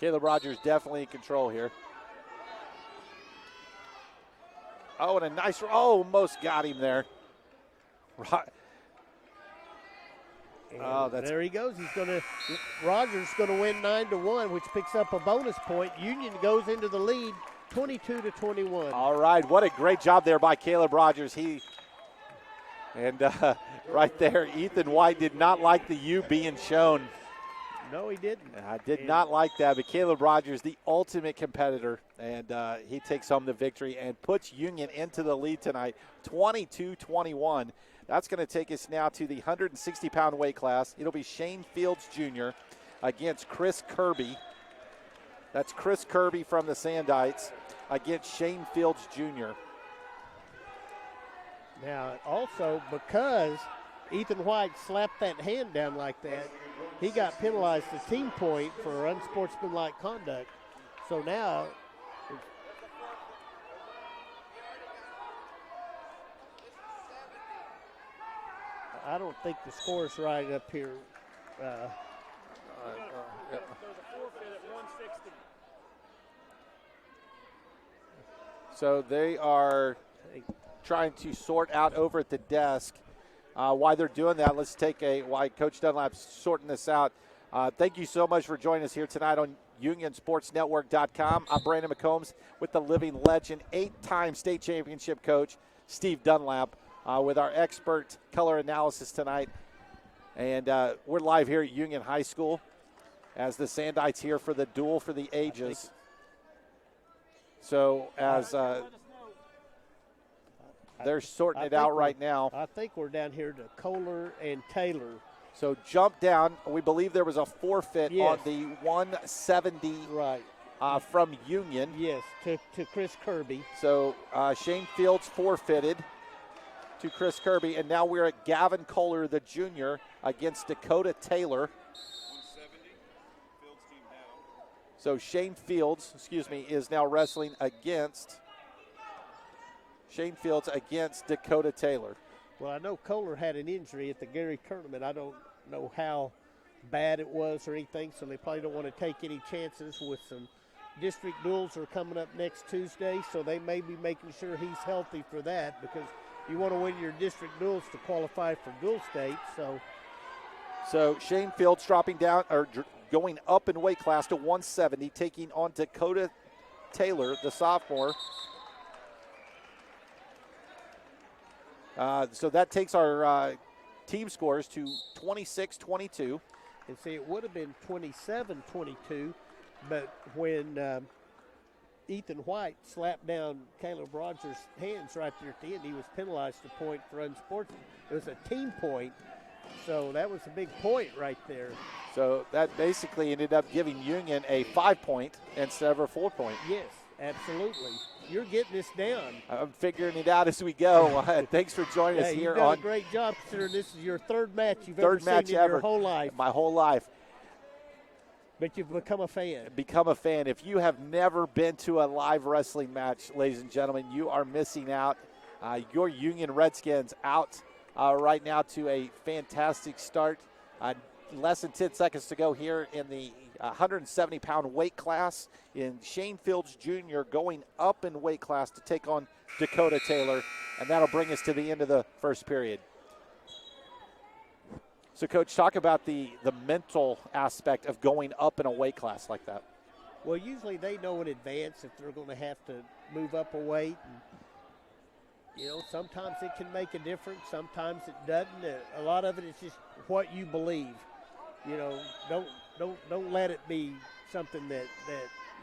Caleb Rogers definitely in control here. Oh, and a nice, almost got him there. There he goes. Rogers going to win 9-1, which picks up a bonus point. Union goes into the lead 22-21. All right, what a great job there by Caleb Rogers. Right there, Ethan White did not like the U being shown. No, he didn't. I did not like that, but Caleb Rogers, the ultimate competitor, and he takes home the victory and puts Union into the lead tonight, 22-21. That's going to take us now to the 160-pound weight class. It'll be Shane Fields Jr. against Chris Kirby. That's Chris Kirby from the Sandites against Shane Fields Jr. Now, also, because Ethan White slapped that hand down like that, he got penalized a team point for unsportsmanlike conduct. So now, I don't think the score's right up here. There's a forfeit at 160. So they are trying to sort out over at the desk. Why they're doing that, let's take while Coach Dunlap's sorting this out. Thank you so much for joining us here tonight on UnionSportsNetwork.com. I'm Brandon McCombs with the living legend, 8-time state championship coach, Steve Dunlap, with our expert color analysis tonight. And we're live here at Union High School as the Sandites here for the duel for the ages. So as they're sorting it out right now. I think we're down here to Koehler and Taylor. So jump down. We believe there was a forfeit on the 170 from Union. Yes, to Chris Kirby. So Shane Fields forfeited to Chris Kirby. And now we're at Gavin Koehler, the junior, against Dakota Taylor. 170, Fields team down. So Shane Fields, is now wrestling against Dakota Taylor. Well, I know Koehler had an injury at the Gary tournament. I don't know how bad it was or anything, so they probably don't want to take any chances with some district duels are coming up next Tuesday, so they may be making sure he's healthy for that because you want to win your district duels to qualify for dual state. So Shane Fields dropping down or going up in weight class to 170, taking on Dakota Taylor, the sophomore. So that takes our team scores to 26-22. And see, it would have been 27-22, but when Ethan White slapped down Caleb Rogers' hands right there at the end, he was penalized a point for unsportsmanlike. It was a team point, so that was a big point right there. So that basically ended up giving Union a 5-point instead of a 4-point. Yes, absolutely. You're getting this down. I'm figuring it out as we go. Thanks for joining us here you've done on a great job considering this is your third match you've third ever match seen in ever. Your whole life. My whole life. But you've become a fan. Become a fan. If you have never been to a live wrestling match, ladies and gentlemen, you are missing out. Your Union Redskins out right now to a fantastic start. Less than 10 seconds to go here in the 170-pound weight class. In Shane Fields Jr. going up in weight class to take on Dakota Taylor, and that'll bring us to the end of the first period. So, Coach, talk about the mental aspect of going up in a weight class like that. Well, usually they know in advance if they're going to have to move up a weight. And, sometimes it can make a difference. Sometimes it doesn't. A lot of it is just what you believe. Don't let it be something that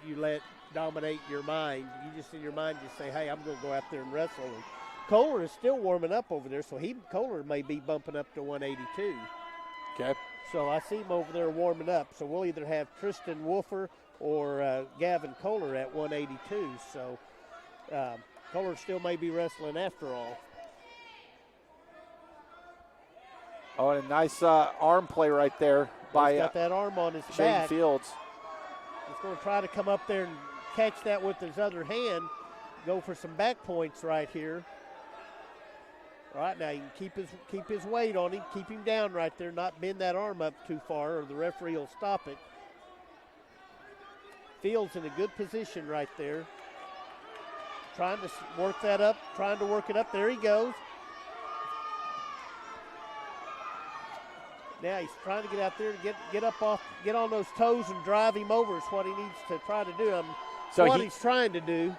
you let dominate your mind. You just in your mind just say, hey, I'm going to go out there and wrestle. And Koehler is still warming up over there, so Koehler may be bumping up to 182. Okay. So I see him over there warming up. So we'll either have Tristan Wolfe or Gavin Koehler at 182. So Koehler still may be wrestling after all. Oh, and a nice arm play right there by He's got that arm on his Shane back. Fields. He's going to try to come up there and catch that with his other hand, go for some back points right here. All right, now you can keep his weight on him, keep him down right there, not bend that arm up too far, or the referee will stop it. Fields in a good position right there. Trying to work that up, trying to work it up. There he goes. Now he's trying to get out there to get on those toes and drive him over is what he needs to try to do. He's trying to do.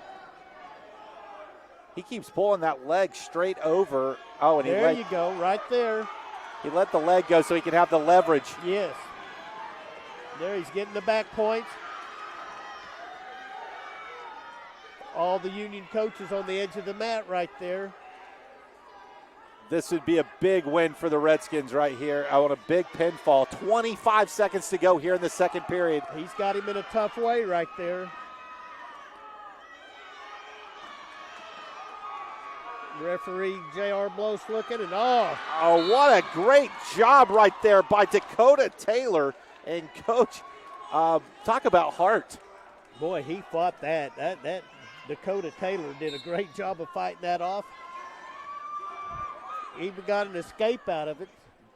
He keeps pulling that leg straight over. Oh, and there you go, right there. He let the leg go so he can have the leverage. Yes. There he's getting the back points. All the Union coaches on the edge of the mat right there. This would be a big win for the Redskins right here. I want a big pinfall. 25 seconds to go here in the second period. He's got him in a tough way right there. Referee J.R. Blows looking, and Oh, what a great job right there by Dakota Taylor. And, Coach, talk about heart. Boy, he fought that. That Dakota Taylor did a great job of fighting that off. Even got an escape out of it.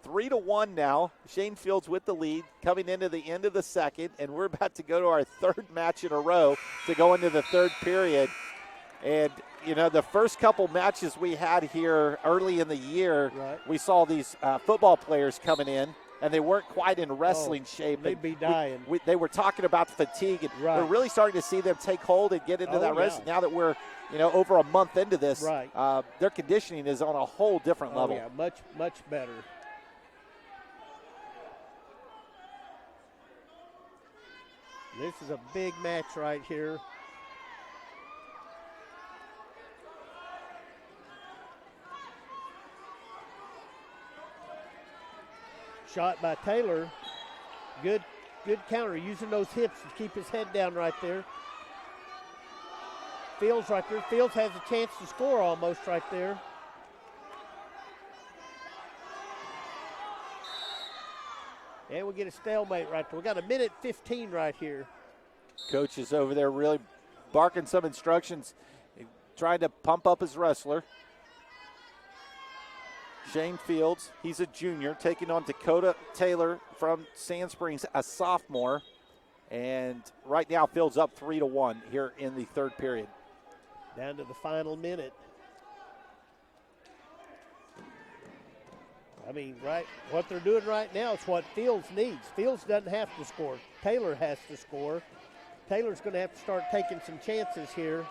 3-1 now. Shane Fields with the lead coming into the end of the second, and we're about to go to our third match in a row to go into the third period. And, the first couple matches we had here early in the year, right, we saw these football players coming in, and they weren't quite in wrestling shape. They'd be dying. They were talking about fatigue, and right, we're really starting to see them take hold and get into that wrestling. Now that we're, over a month into this, right, their conditioning is on a whole different level. Yeah, much, much better. This is a big match right here. Shot by Taylor. Good counter, using those hips to keep his head down right there. Fields right there. Fields has a chance to score almost right there. And we get a stalemate right there. We got a minute 15 right here. Coach is over there really barking some instructions, trying to pump up his wrestler. Shane Fields, he's a junior, taking on Dakota Taylor from Sand Springs, a sophomore. And right now, Fields up 3-1 here in the third period. Down to the final minute. I mean, right, what they're doing right now is what Fields needs. Fields doesn't have to score. Taylor has to score. Taylor's going to have to start taking some chances here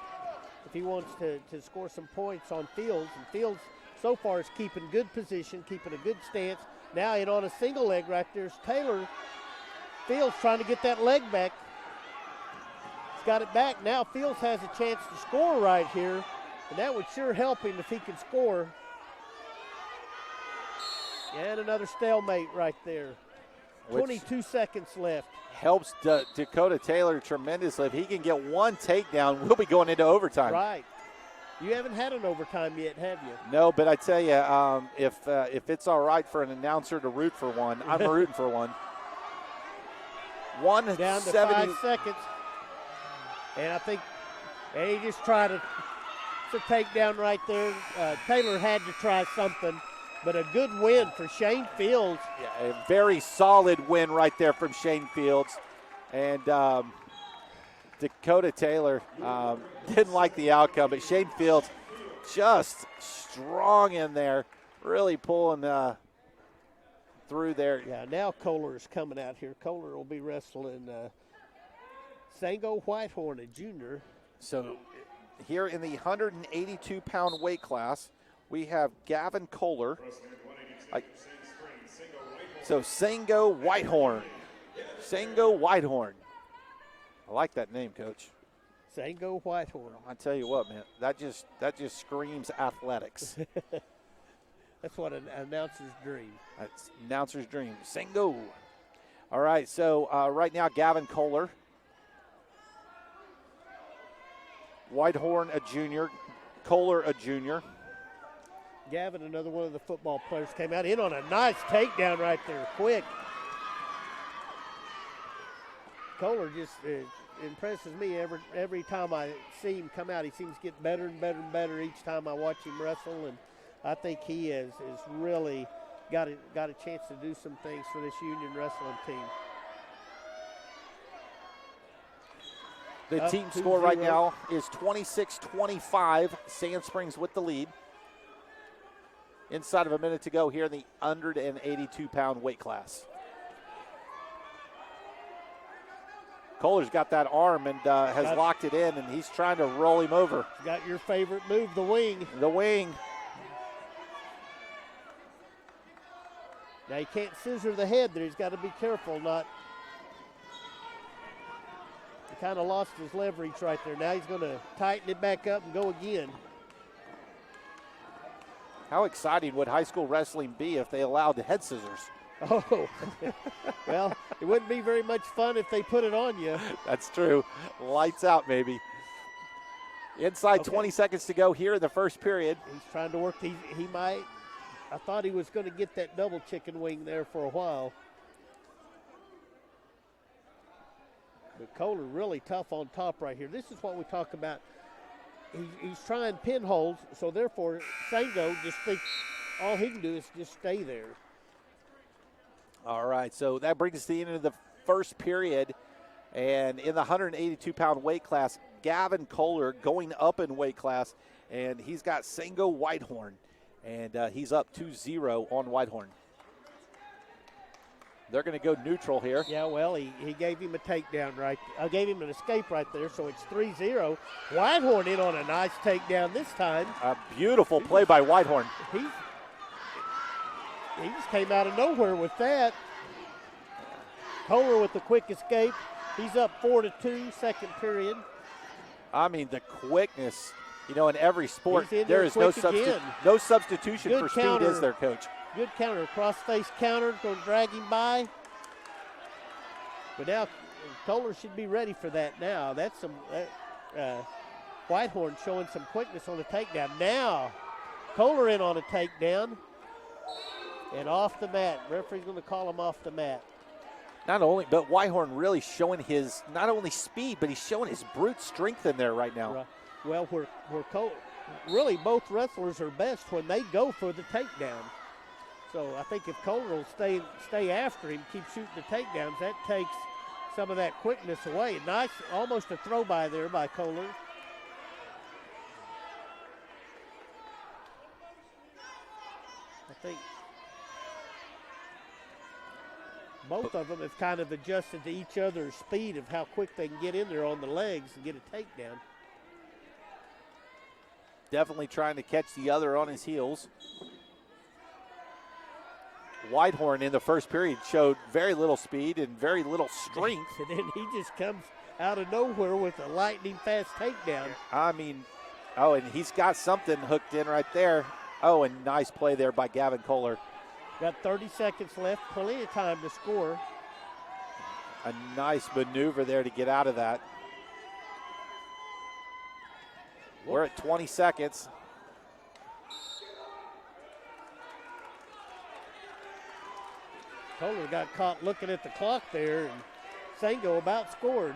if he wants to score some points on Fields. And Fields so far is keeping good position, keeping a good stance. Now in on a single leg right there's Taylor. Fields trying to get that leg back. He's got it back. Now Fields has a chance to score right here, and that would sure help him if he could score. And another stalemate right there. 22 seconds left. Helps Dakota Taylor tremendously. If he can get one takedown, we'll be going into overtime. Right. You haven't had an overtime yet, have you? No, but I tell you, if it's all right for an announcer to root for one, I'm rooting for one. Down to 5 seconds. And I think, and he just tried to take down right there. Taylor had to try something, but a good win for Shane Fields. Yeah, a very solid win right there from Shane Fields. And Dakota Taylor didn't like the outcome, but Shane Fields just strong in there, really pulling through there. Yeah, now Koehler is coming out here. Koehler will be wrestling Sango Whitehorn, a junior. So here in the 182-pound weight class, we have Gavin Koehler. So Sango Whitehorn. Sango Whitehorn. I like that name, Coach. Sango Whitehorn. I tell you what, man, that just screams athletics. That's what an announcer's dream. That's announcer's dream. Sango. All right, so right now Gavin Koehler. Whitehorn, a junior. Koehler, a junior. Gavin, another one of the football players, came out in on a nice takedown right there, quick. Koehler just impresses me every time I see him come out. He seems to get better and better and better each time I watch him wrestle, and I think he has really got a chance to do some things for this Union wrestling team. The team score right now is 26-25. Sand Springs with the lead. Inside of a minute to go here in the 182-pound weight class. Koehler's got that arm and has locked it in, and he's trying to roll him over. Got your favorite move, the wing. The wing. Now he can't scissor the head there. He's got to be careful not. He kind of lost his leverage right there. Now he's going to tighten it back up and go again. How exciting would high school wrestling be if they allowed the head scissors? Oh, well, it wouldn't be very much fun if they put it on you. That's true. Lights out, maybe. Inside 20 seconds to go here in the first period. He's trying to work. He might. I thought he was going to get that double chicken wing there for a while. But Koehler really tough on top right here. This is what we talk about. He's trying pinholes, so therefore Sango just thinks all he can do is just stay there. All right, so that brings us to the end of the first period. And in the 182-pound weight class, Gavin Koehler going up in weight class, and he's got Sango Whitehorn, and he's up 2-0 on Whitehorn. They're going to go neutral here. Yeah, well, he gave him a takedown right. I gave him an escape right there, so it's 3-0. Whitehorn in on a nice takedown this time. A beautiful play by Whitehorn. He just came out of nowhere with that. Koehler with the quick escape. He's up 4-2, second period. I mean, the quickness, in every sport, there is no substitution Good for counter. speed, is there, Coach? Good counter, cross-face counter, going to drag him by. But now Koehler should be ready for that now. That's some Whitehorn showing some quickness on the takedown. Now Koehler in on a takedown and off the mat. Referee's going to call him off the mat. But Whitehorn really showing his not only speed, but he's showing his brute strength in there right now. Well, where really both wrestlers are best when they go for the takedown. So I think if Koehler will stay after him, keep shooting the takedowns, that takes some of that quickness away. Nice, almost a throw by there by Koehler. I think both of them have kind of adjusted to each other's speed of how quick they can get in there on the legs and get a takedown. Definitely trying to catch the other on his heels. Whitehorn in the first period showed very little speed and very little strength. And then he just comes out of nowhere with a lightning fast takedown. I mean, oh, and he's got something hooked in right there. Oh, and nice play there by Gavin Koehler. Got 30 seconds left, plenty of time to score. A nice maneuver there to get out of that. We're at 20 seconds. Koehler got caught looking at the clock there, and Sango about scored.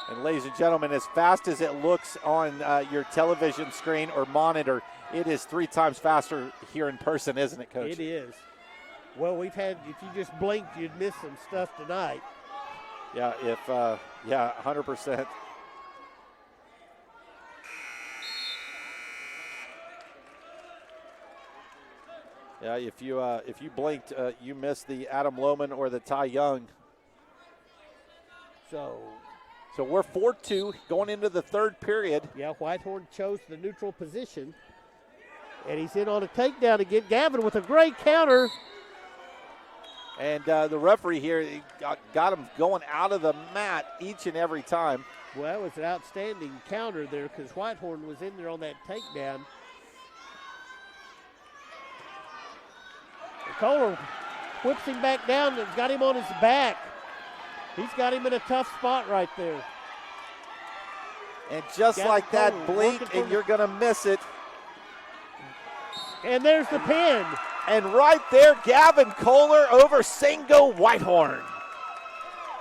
And ladies and gentlemen, as fast as it looks on your television screen or monitor, it is 3 times faster here in person, isn't it, Coach? It is. Well, we've had, if you just blinked, you'd miss some stuff tonight. Yeah, 100%. Yeah, if you blinked, you missed the Adam Lomann or the Ty Young. So we're 4-2 going into the third period. Yeah, Whitehorn chose the neutral position. And he's in on a takedown again. Gavin with a great counter. And the referee here got him going out of the mat each and every time. Well, that was an outstanding counter there because Whitehorn was in there on that takedown. Koehler whips him back down and got him on his back. He's got him in a tough spot right there. And just Gavin like that, Koehler blink and you're going to miss it. And there's the pin. And right there, Gavin Koehler over Sango Whitehorn.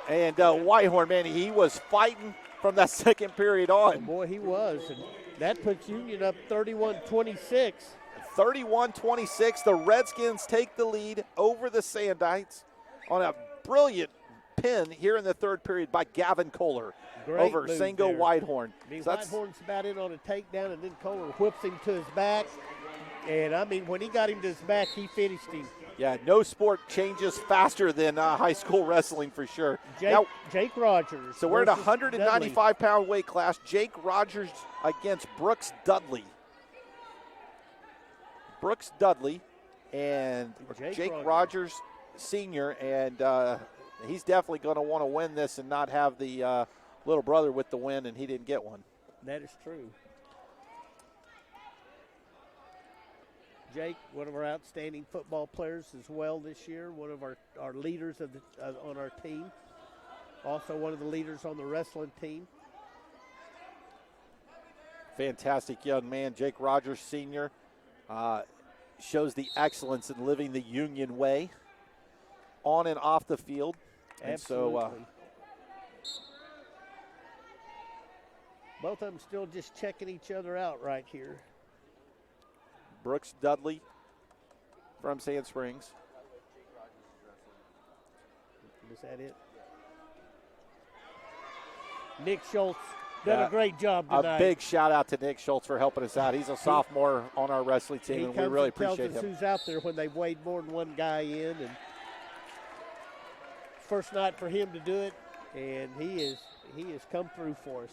And Whitehorn, man, he was fighting from that second period on. Oh boy, he was. And that puts Union up 31-26. 31-26, the Redskins take the lead over the Sandites on a brilliant pin here in the third period by Gavin Koehler over Sango Whitehorn. I mean, So Whitehorn's about in on a takedown, and then Koehler whips him to his back. And, I mean, when he got him to his back, he finished him. Yeah, no sport changes faster than high school wrestling for sure. Jake Rogers. So we're at a 195-pound weight class. Jake Rogers against Brooks Dudley. Brooks Dudley and Jake Rogers Sr., and he's definitely going to want to win this and not have the little brother with the win, and he didn't get one. That is true. Jake, one of our outstanding football players as well this year, one of our leaders of on our team, also one of the leaders on the wrestling team. Fantastic young man, Jake Rogers Sr., shows the excellence in living the Union way on and off the field. Absolutely. And so, both of them still just checking each other out right here. Brooks Dudley from Sand Springs. Is that it? Nick Schultz done a great job tonight. A big shout out to Nick Schultz for helping us out. He's a sophomore on our wrestling team, and we really appreciate him. He tells us who's out there when they've weighed more than one guy in, and first night for him to do it, and he has come through for us.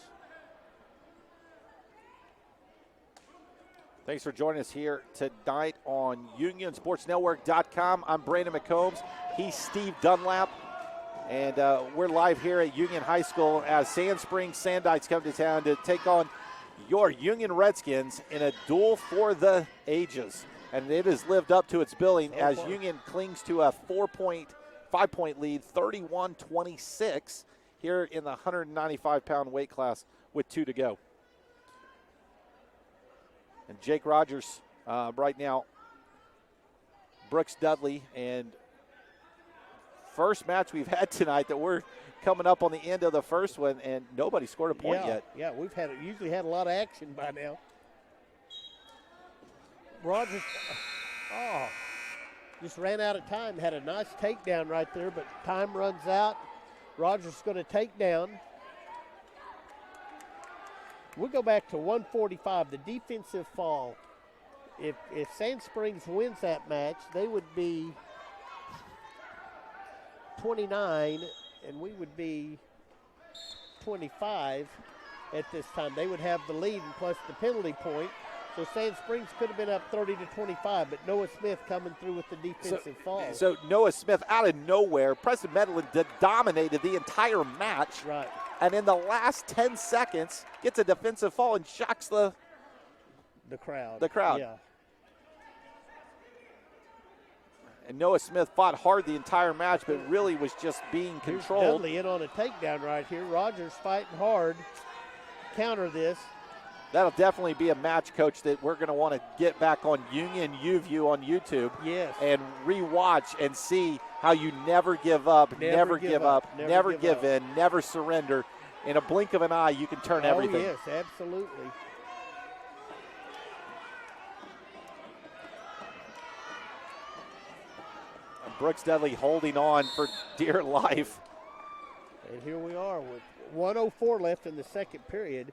Thanks for joining us here tonight on UnionSportsNetwork.com. I'm Brandon McCombs. He's Steve Dunlap. And we're live here at Union High School as Sand Springs Sandites come to town to take on your Union Redskins in a duel for the ages. And it has lived up to its billing as Union clings to a 5-point lead, 31-26, here in the 195-pound weight class with 2 to go. And Jake Rogers right now, Brooks Dudley, and first match we've had tonight that we're coming up on the end of the first one, and nobody scored a point yet. Yeah, we've usually had a lot of action by now. Rogers, just ran out of time. Had a nice takedown right there, but time runs out. Rogers going to take down. We'll go back to 145, the defensive fall. If Sand Springs wins that match, they would be 29, and we would be 25 at this time. They would have the lead and plus the penalty point. So Sand Springs could have been up 30-25, but Noah Smith coming through with the defensive fall. So Noah Smith out of nowhere. Preston Medlin dominated the entire match. Right. And in the last 10 seconds, gets a defensive fall and shocks the crowd. Yeah. And Noah Smith fought hard the entire match, but really was just being controlled. Here's Dudley in on a takedown right here. Rogers fighting hard. Counter this. That'll definitely be a match, Coach, that we're going to want to get back on Union U-View on YouTube. Yes. And rewatch and see how you never give up, never give up, never give in, never surrender. In a blink of an eye, you can turn everything. Oh, yes, absolutely. And Brooks Dudley holding on for dear life. And here we are with 1:04 left in the second period.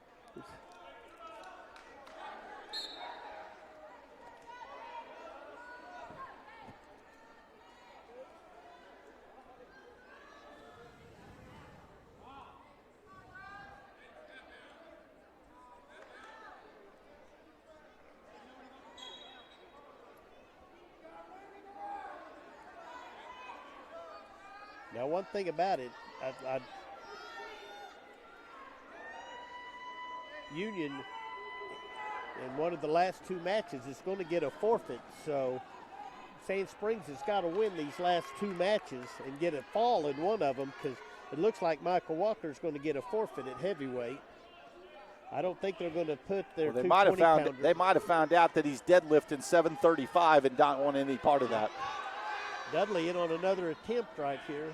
Now, one thing about it, Union in one of the last two matches is going to get a forfeit. So Sand Springs has got to win these last two matches and get a fall in one of them, because it looks like Michael Walker is going to get a forfeit at heavyweight. I don't think they're going to put their They might have found out that he's deadlifting 735 and don't want any part of that. Dudley in on another attempt right here.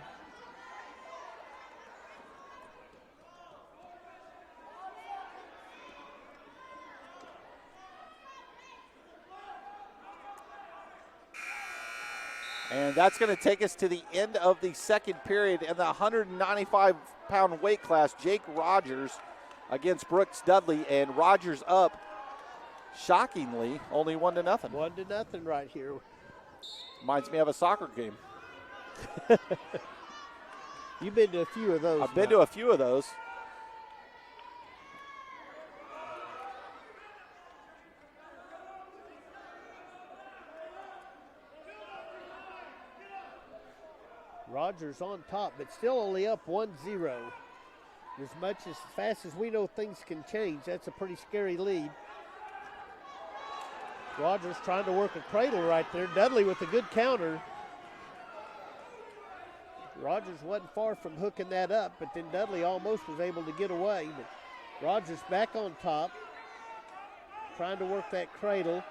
And that's going to take us to the end of the second period in the 195-pound weight class. Jake Rogers against Brooks Dudley, and Rogers up, shockingly, only 1-0. 1-0 right here. Reminds me of a soccer game. You've been to a few of those. I've been to a few of those. Rogers on top, but still only up 1-0. As fast as we know things can change, that's a pretty scary lead. Rogers trying to work a cradle right there. Dudley with a good counter. Rogers wasn't far from hooking that up, but then Dudley almost was able to get away. But Rogers back on top, trying to work that cradle,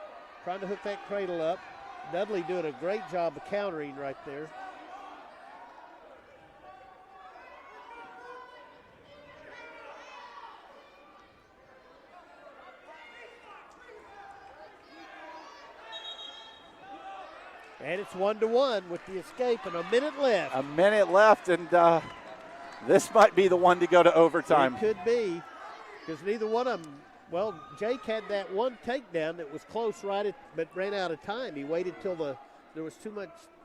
trying to hook that cradle up. Dudley doing a great job of countering right there. And it's 1-1 with the escape and a minute left. A minute left, and this might be the one to go to overtime. It could be, because neither one of them, well, Jake had that one takedown that was close but ran out of time. He waited till there was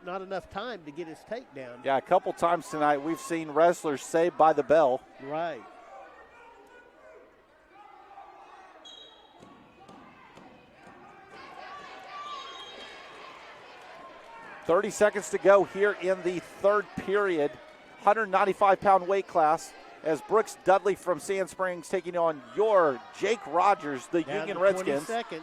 not enough time to get his takedown. Yeah, a couple times tonight we've seen wrestlers saved by the bell. Right. .30 seconds to go here in the third period. 195-pound weight class as Brooks Dudley from Sand Springs taking on your Jake Rogers, the down Union to Redskins. 20 seconds.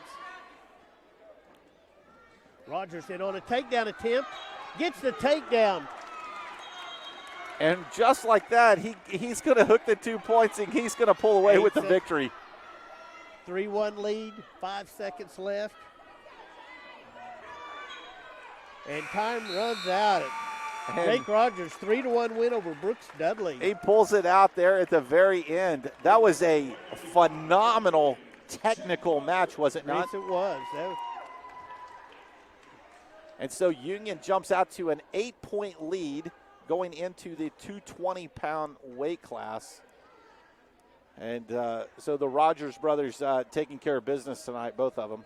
Rogers in on a takedown attempt. Gets the takedown. And just like that, he's going to hook the 2 points and he's going to pull away with the victory. 3-1 lead, 5 seconds left. And time runs out. Jake Rogers, 3-1 win over Brooks Dudley. He pulls it out there at the very end. That was a phenomenal technical match, was it not? Yes, it was. And so Union jumps out to an 8-point lead going into the 220-pound weight class. And so the Rogers brothers taking care of business tonight, both of them.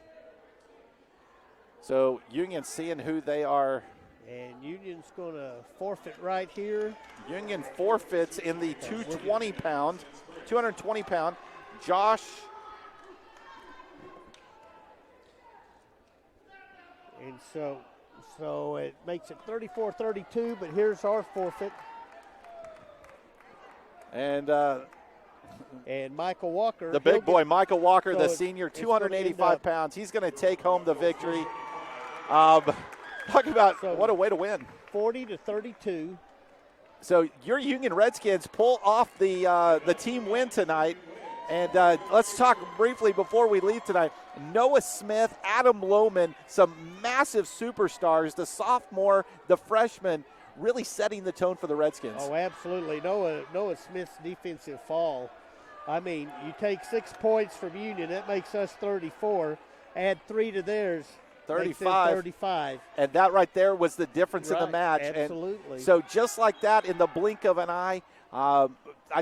So Union seeing who they are. And Union's going to forfeit right here. Union forfeits in the 220-pound. Josh. And so it makes it 34-32, but here's our forfeit. And Michael Walker. The big boy, Michaal Walker, so the senior, 285 pounds. He's going to take home the victory. Talk about what a way to win. 40-32. So your Union Redskins pull off the team win tonight. And let's talk briefly before we leave tonight. Noah Smith, Adam Lomann, some massive superstars. The sophomore, the freshman, really setting the tone for the Redskins. Oh, absolutely. Noah Smith's defensive fall. I mean, you take 6 points from Union, that makes us 34. Add 3 to theirs, 35. And that right there was the difference in the match. Absolutely. And so just like that, in the blink of an eye, I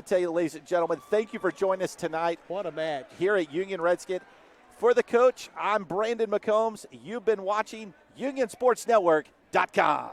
tell you, ladies and gentlemen, thank you for joining us tonight. What a match. Here at Union Redskin. For the coach, I'm Brandon McCombs. You've been watching UnionSportsNetwork.com.